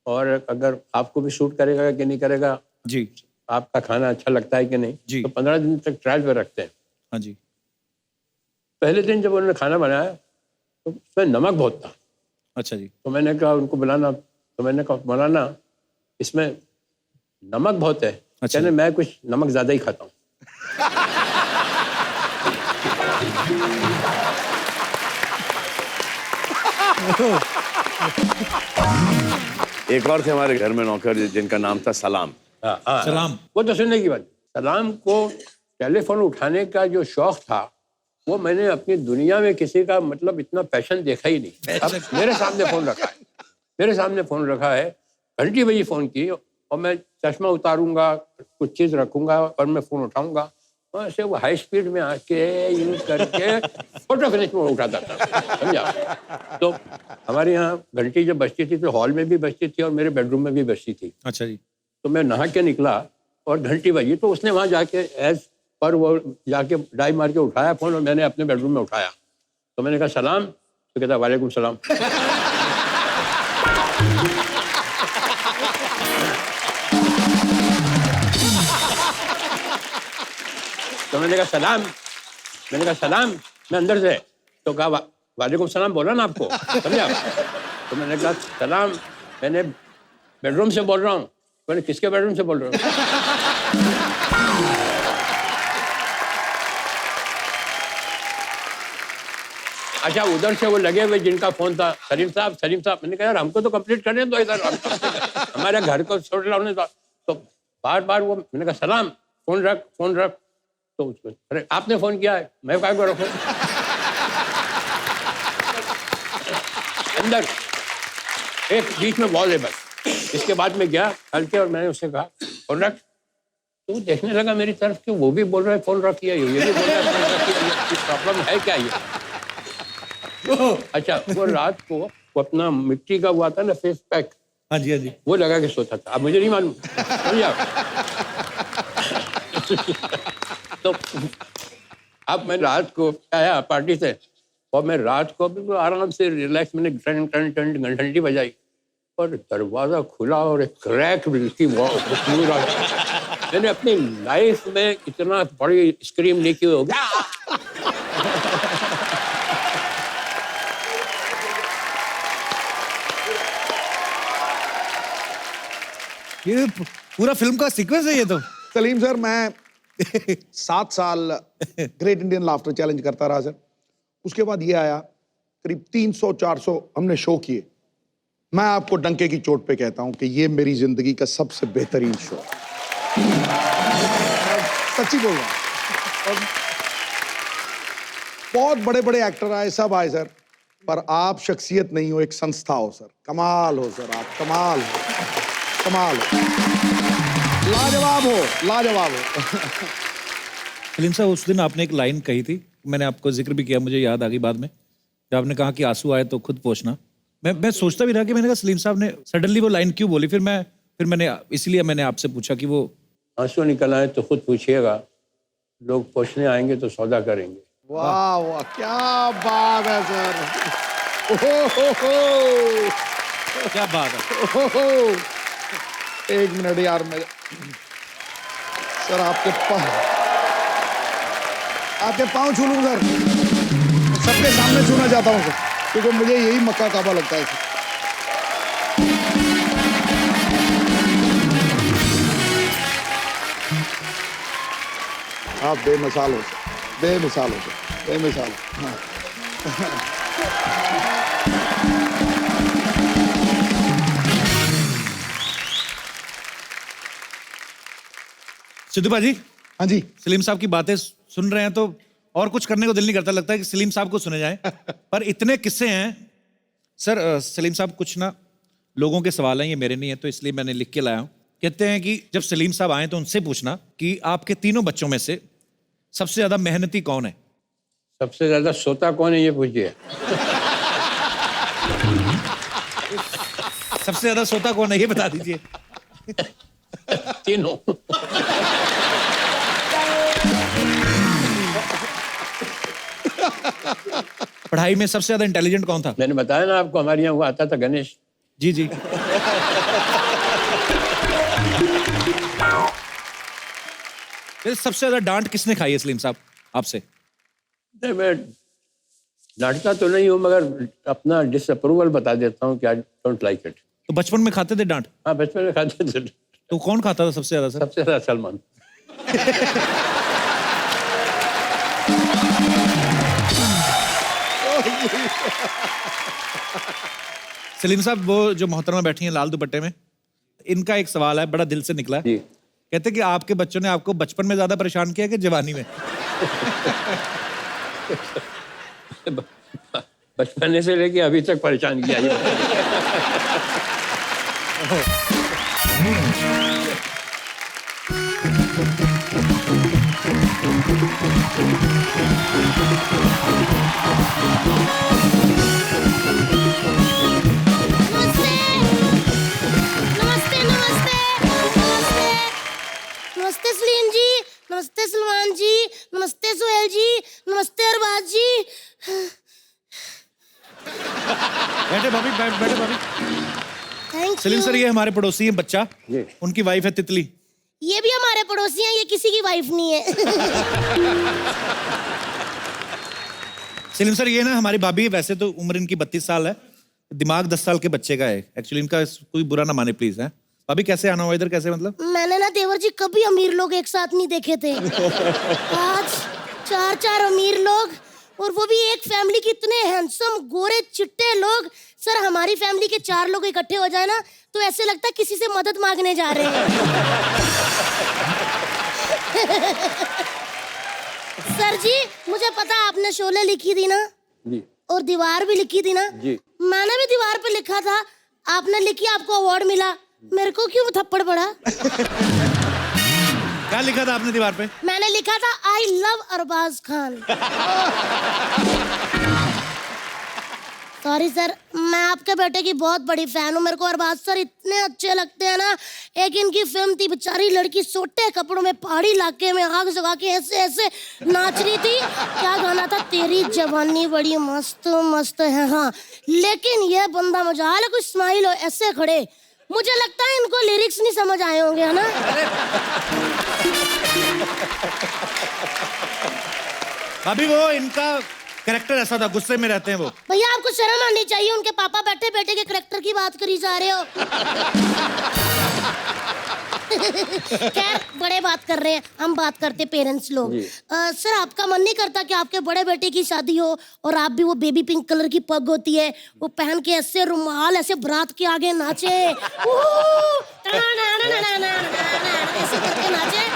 और अगर आपको भी शूट करेगा कि नहीं करेगा, जी आपका खाना अच्छा लगता है कि नहीं, जी। तो 15 दिन तक ट्रायल पे रखते हैं। हाँ जी। पहले दिन जब उन्होंने खाना बनाया तो उसमें नमक बहुत था। अच्छा जी। तो मैंने कहा उनको बुलाना, तो मैंने कहा मौलाना इसमें नमक बहुत है। अच्छा। कहने मैं कुछ नमक ज्यादा ही खाता हूँ। एक और थे हमारे घर में नौकर जिनका नाम था सलाम। हाँ, हाँ, सलाम। वो तो सुनने की बात। सलाम को टेलीफोन उठाने का जो शौक था, वो मैंने अपनी दुनिया में किसी का मतलब इतना पैशन देखा ही नहीं। अब मेरे सामने फोन रखा है, मेरे सामने फोन रखा है, घंटी बजी फोन की, और मैं चश्मा उतारूंगा, कुछ चीज रखूंगा और मैं फोन उठाऊंगा, और ऐसे वो हाई स्पीड में आके यूज करके फोटो फिनिश में उठाता था, समझा। तो हमारे यहाँ घंटी जब बजती थी तो हॉल में भी बजती थी और मेरे बेडरूम में भी बजती थी। अच्छा जी। तो मैं नहा के निकला और घंटी बजी, तो उसने वहां जाके एज पर वो जाके डाई मार के उठाया फोन, और मैंने अपने बेडरूम में उठाया। तो मैंने कहा सलाम, तो कहता वालेकुम सलाम। तो मैंने कहा सलाम, मैं अंदर से, तो कहा वालेकुम सलाम बोला ना आपको, समझे आप? तो मैंने कहा सलाम, मैंने बेडरूम से बोल रहा हूँ। मैंने किसके बेडरूम से बोल रहा हूँ? अच्छा, उधर से वो लगे हुए जिनका फोन था, सलीम साहब। मैंने कहा यार हमको तो कंप्लीट करने दो इधर, हमारे घर को छोड़ लाने दो। तो बार बार वो, मैंने कहा सलाम, फोन रख। तो उसको, अरे आपने फोन किया है, मैं क्या को रखूं? अंदर एक बीच में वॉल है बस। इसके बाद में गया हल्के और मैंने उससे कहा फोन रख। तो देखने लगा मेरी तरफ कि वो भी बोल रहा है फोन रखिए, ये भी बोल रहा है फोन रखिए, प्रॉब्लम है क्या ये? अच्छा, वो रात को वो अपना मिट्टी का हुआ था ना फेस पैक, हाँ जी, हाँ जी। वो लगा के सोता था। अब मुझे नहीं मालूम, समझा? तो अब मैं रात को आया पार्टी से और मैं रात को बिल्कुल आराम से रिलैक्स, मैंने घंटी बजाई और दरवाजा खुला और एक क्रैक बिल्कुल मैंने अपनी लाइफ में इतना बड़ी स्क्रीम नहीं की होगी। ये पूरा फिल्म का सीक्वेंस है ये तो। सलीम सर, मैं 7 साल ग्रेट इंडियन लाफ्टर चैलेंज करता रहा सर। उसके बाद ये आया, करीब 300-400 हमने शो किए। मैं आपको डंके की चोट पे कहता हूं कि ये मेरी जिंदगी का सबसे बेहतरीन शो, सच्ची बोल रहा हूं। और बहुत बड़े बड़े एक्टर आए, सब आए सर, पर आप शख्सियत नहीं हो, एक संस्था हो सर। कमाल हो सर, आप कमाल हो, कमाल हो, लाजवाब हो, लाजवाब हो। सलीम साहब, उस दिन आपने एक लाइन कही थी, मैंने आपको जिक्र भी किया, मुझे याद आ गई बाद में, जब आपने कहा कि आंसू आए तो खुद पोंछना। मैं सोचता भी रहा कि मैंने कहा सलीम साहब ने सडनली वो लाइन क्यों बोली। फिर मैंने इसीलिए मैंने आपसे पूछा कि वो आंसू निकल आए तो खुद पूछिएगा, लोग पूछने आएंगे तो सौदा करेंगे। वाह वाह, क्या बात है सर। हो। क्या बात है। ओहो, एक मिनट यार, मेरे सर आपके पाँव छू लूं सर, सबके सामने छूना चाहता हूं सर, क्योंकि मुझे यही मक्का काबा लगता है सर। आप बेमिसाल हो सर, बेमिसाल हो सर, बेमिसाल। हाँ। सिद्धू भाजी, हाँ जी, सलीम साहब की बातें सुन रहे हैं तो और कुछ करने को दिल नहीं करता, लगता है कि सलीम साहब को सुने जाएं। पर इतने किस्से हैं सर। सलीम साहब, कुछ ना लोगों के सवाल हैं, ये मेरे नहीं है, तो इसलिए मैंने लिख के लाया हूं। कहते हैं कि जब सलीम साहब आए तो उनसे पूछना कि आपके तीनों बच्चों में से सबसे ज्यादा मेहनती कौन है? सबसे ज्यादा सोता कौन है ये पूछिए। सबसे ज्यादा सोता कौन है ये बता दीजिए। तीनों। पढ़ाई में सबसे ज्यादा इंटेलिजेंट कौन था? मैंने बताया ना आपको, हमारे यहाँ वो आता था गणेश। जी जी। सबसे ज्यादा डांट किसने खाई है सलीम साहब आपसे? नहीं, मैं डांटता तो नहीं हूँ, मगर अपना डिसअप्रूवल बता देता हूँ कि आई डोंट लाइक इट। तो बचपन में खाते थे डांट? हाँ, बचपन में खाते थे। तो कौन खाता था सबसे ज्यादा सर? सबसे ज्यादा सलमान। सलीम साहब, वो जो मोहतरमा बैठी हैं लाल दुपट्टे में, इनका एक सवाल है, बड़ा दिल से निकला है। जी। कहते कि आपके बच्चों ने आपको बचपन में ज्यादा परेशान किया कि जवानी में? बचपन से लेके अभी तक परेशान किया ये। नमस्ते सलीम जी, नमस्ते सलमान जी, नमस्ते सुहेल जी, नमस्ते अरबाज जी। बैठे भाभी, बैठे भाभी। Thank Salim sir, you. ये हमारे पड़ोसी हैं बच्चा, जी। उनकी वाइफ है तितली। ये भी हमारे पड़ोसी हैं, ये किसी की वाइफ नहीं है। सलीम सर, ये ना हमारी भाभी, वैसे तो उम्र इनकी 32 साल है, दिमाग 10 साल के बच्चे का है एक्चुअली। इनका कोई बुरा ना माने प्लीज। है भाभी, कैसे आना हुआ इधर, कैसे मतलब? मैंने ना देवर जी कभी अमीर लोग एक साथ नहीं देखे थे। आज 4 अमीर लोग, और वो भी एक फैमिली के इतने हैंडसम गोरे चिट्टे लोग। सर, हमारी फैमिली के 4 लोग इकट्ठे हो जाए ना तो ऐसे लगता है किसी से मदद मांगने जा रहे हैं। सर जी, मुझे पता आपने शोले लिखी थी ना जी। और दीवार भी लिखी थी ना जी। मैंने भी दीवार पे लिखा था, आपने लिखी, आपको अवार्ड मिला, मेरे को क्यों थप्पड़ पड़ा? क्या लिखा था आपने दीवार पे? मैंने लिखा था I love Arbaaz Khan. Sorry sir, मैं आपके बेटे की बहुत बड़ी फैन हूँ। मेरे को अरबाज सर इतने अच्छे लगते हैं ना। एक इनकी फिल्म थी, बेचारी लड़की सोटे कपड़ों में पहाड़ी इलाके में आग जगा के ऐसे ऐसे नाच रही थी। क्या गाना था? तेरी जवानी बड़ी मस्त मस्त है। हाँ, लेकिन ये बंदा मजाल है, कुछ स्माइल हो ऐसे खड़े, मुझे लगता है इनको लिरिक्स नहीं समझ आए होंगे, है ना? अभी वो इनका कैरेक्टर ऐसा था, गुस्से में रहते हैं वो। भैया, आपको शर्म आनी चाहिए, उनके पापा बैठे बेटे के कैरेक्टर की बात करी जा रहे हो। खैर, बड़े बात कर रहे हैं, हम बात करते पेरेंट्स लोग। सर, आपका मन नहीं करता कि आपके बड़े बेटे की शादी हो और आप भी वो बेबी पिंक कलर की पग होती है, वो पहन के ऐसे रुमाल ऐसे बारात के आगे नाचे, ऐसे करके नाचे,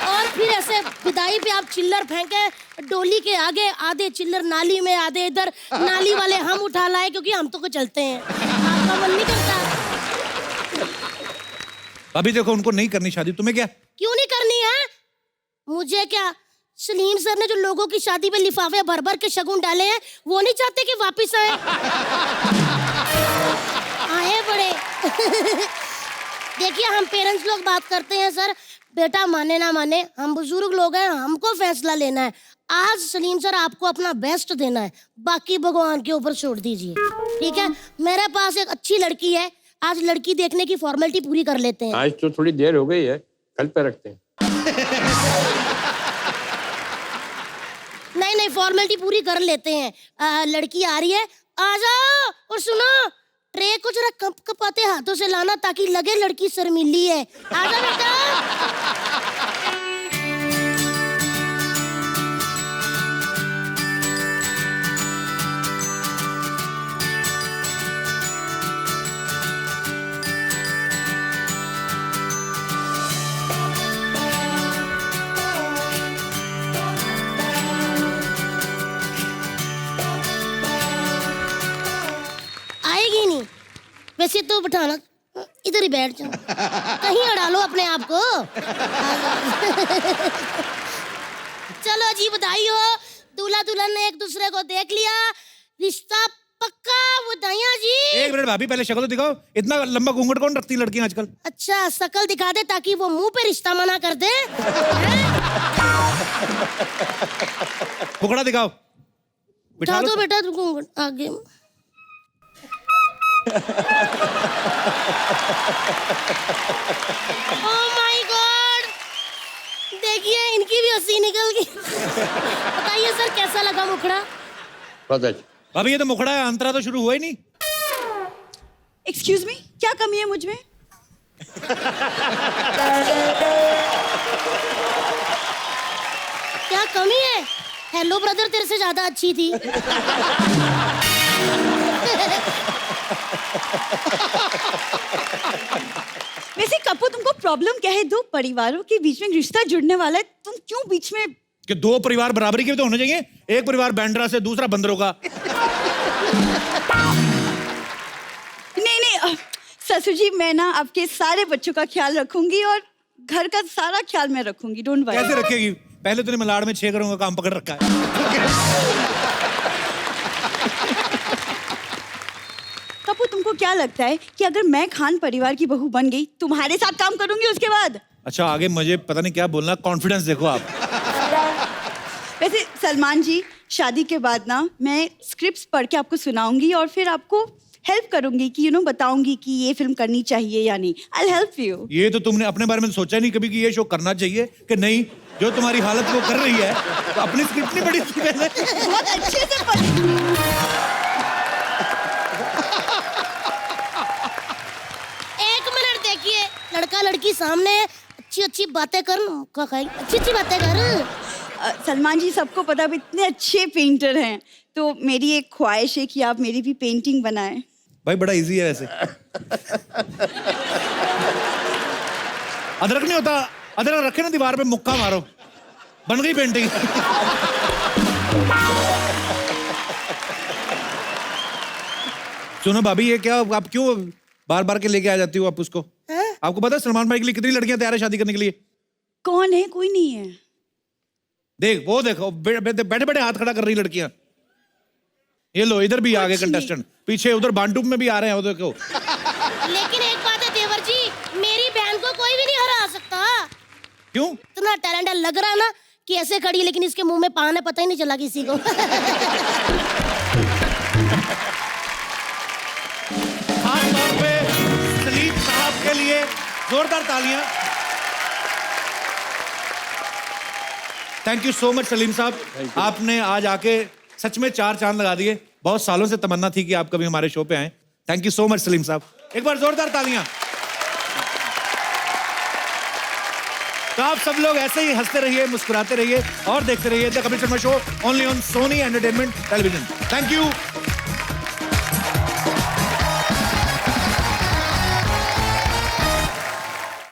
और फिर ऐसे विदाई पे आप चिल्लर फेंके डोली के आगे, आधे चिल्लर नाली में, आधे इधर, नाली वाले हम उठा लाए क्योंकि हम तो को चलते हैं। आपका मन नहीं करता? अभी देखो, उनको नहीं करनी शादी, तुम्हें क्या? क्यों नहीं करनी है? मुझे क्या? सलीम सर ने जो लोगों की शादी पे लिफाफे भर भर के शगुन डाले हैं, वो नहीं चाहते कि वापिस आए? आए बड़े। देखिए, हम पेरेंट्स लोग बात करते हैं सर, बेटा माने ना माने, हम बुजुर्ग लोग हैं, हमको फैसला लेना है। आज सलीम सर आपको अपना बेस्ट देना है, बाकी भगवान के ऊपर छोड़ दीजिए, ठीक है? मेरे पास एक अच्छी लड़की है, आज लड़की देखने की फॉर्मेलिटी पूरी कर लेते हैं। आज तो थोड़ी देर हो गई है, कल पे रखते हैं। नहीं, फॉर्मेलिटी पूरी कर लेते हैं। लड़की आ रही है, आ जाओ। और सुनो, ट्रे को जरा कप कपाते हाथों से लाना ताकि लगे लड़की शर्मीली है। आ जाओ बेटा। आएगी नहीं, वैसे तो बिठाना, इधर ही बैठ जाओ, कहीं अड़ा लो अपने आप को। चलो जी, बधाई हो, दूल्हा दुल्हन ने एक दूसरे को देख लिया, रिश्ता पक्का। बधाइयां जी। एक मिनट भाभी, पहले शक्ल तो दिखाओ। इतना लंबा घूंघट कौन रखती लड़कियां आजकल? अच्छा, शक्ल दिखा दे ताकि वो मुंह पे रिश्ता मना कर दे। मुखड़ा दिखाओ। बिठा दो बेटा घूंघट आगे। Oh my God! देखिए, इनकी भी हंसी निकल गई। बताइए सर, कैसा लगा मुखड़ा? बहुत अच्छा। भाभी, ये तो मुखड़ा है, अंतरा तो शुरू हुआ ही नहीं। एक्सक्यूज मी, क्या कमी है मुझ में? क्या कमी है? हेलो ब्रदर तेरे से ज्यादा अच्छी थी। वैसे कपू, तुमको प्रॉब्लम क्या है? दो परिवारों के बीच में रिश्ता जुड़ने वाला है, तुम क्यों बीच में? कि दो परिवार बराबरी के तो होने चाहिए। एक परिवार बैंड्रा से, दूसरा बंदरों का। नहीं, ससुर जी, मैं ना आपके सारे बच्चों का ख्याल रखूंगी और घर का सारा ख्याल मैं रखूंगी, डोंट वरी। कैसे रखेगी? पहले तूने मलाड़ में 6 घरों का काम पकड़ रखा है। कपू, तुमको क्या लगता है कि अगर मैं खान परिवार की बहू बन गई, तुम्हारे साथ काम करूंगी उसके बाद? अच्छा, आगे मुझे पता नहीं क्या बोलना, कॉन्फिडेंस देखो आप। वैसे सलमान जी, शादी के बाद ना मैं स्क्रिप्ट्स पढ़ के आपको सुनाऊंगी और फिर आपको हेल्प करूंगी कि बताऊंगी कि ये फिल्म करनी चाहिए या नहीं। I help you. ये तो तुमने अपने बारे में सोचा नहीं कभी कि ये शो करना चाहिए कि नहीं? जो तुम्हारी हालत वो कर रही है तो अपनी स्क्रिप्ट नहीं पढ़ी थी पहले? बहुत अच्छे से पढ़ी। एक मिनट देखिए, लड़का लड़की सामने है, अच्छी अच्छी बातें कर, क्या खाई, अच्छी अच्छी बातें कर। सलमान जी, सबको पता आप इतने अच्छे पेंटर हैं, तो मेरी एक ख्वाहिश है कि आप मेरी भी पेंटिंग बनाएं। भाई बड़ा इजी है वैसे। अदरक नहीं होता, अदरक रखे ना दीवार पे, मुक्का मारो, बन गई पेंटिंग। सुनो भाभी, ये क्या आप क्यों बार बार के लेके आ जाती हो आप उसको? आपको पता है सलमान भाई के लिए कितनी लड़कियां तैयार है शादी करने के लिए? कौन है? कोई नहीं है। देख वो देखो, बैठे बैठे हाथ खड़ा कर रही लड़कियां। ये लो, इधर भी आ गए कंटेस्टेंट, पीछे उधर बांटूप में भी आ रहे हैं, वो देखो। लेकिन एक बात है देवर जी, मेरी बहन को कोई भी नहीं हरा सकता। क्यों? इतना टैलेंट लग रहा है ना कि ऐसे खड़ी है, लेकिन इसके मुंह में पान है, पता ही नहीं चला किसी को। खासतौर पे सलीम साहब के लिए जोरदार तालियां। Thank you so much Salim साहब, आपने आज आके सच में 4 चांद लगा दिए। बहुत सालों से तमन्ना थी कि आप कभी हमारे शो पे आए। Thank you so much Salim साहब, एक बार जोरदार तालियां। तो आप सब लोग ऐसे ही हंसते रहिए, मुस्कुराते रहिए और देखते रहिए the Kapil Sharma show, only on Sony entertainment television. Thank you.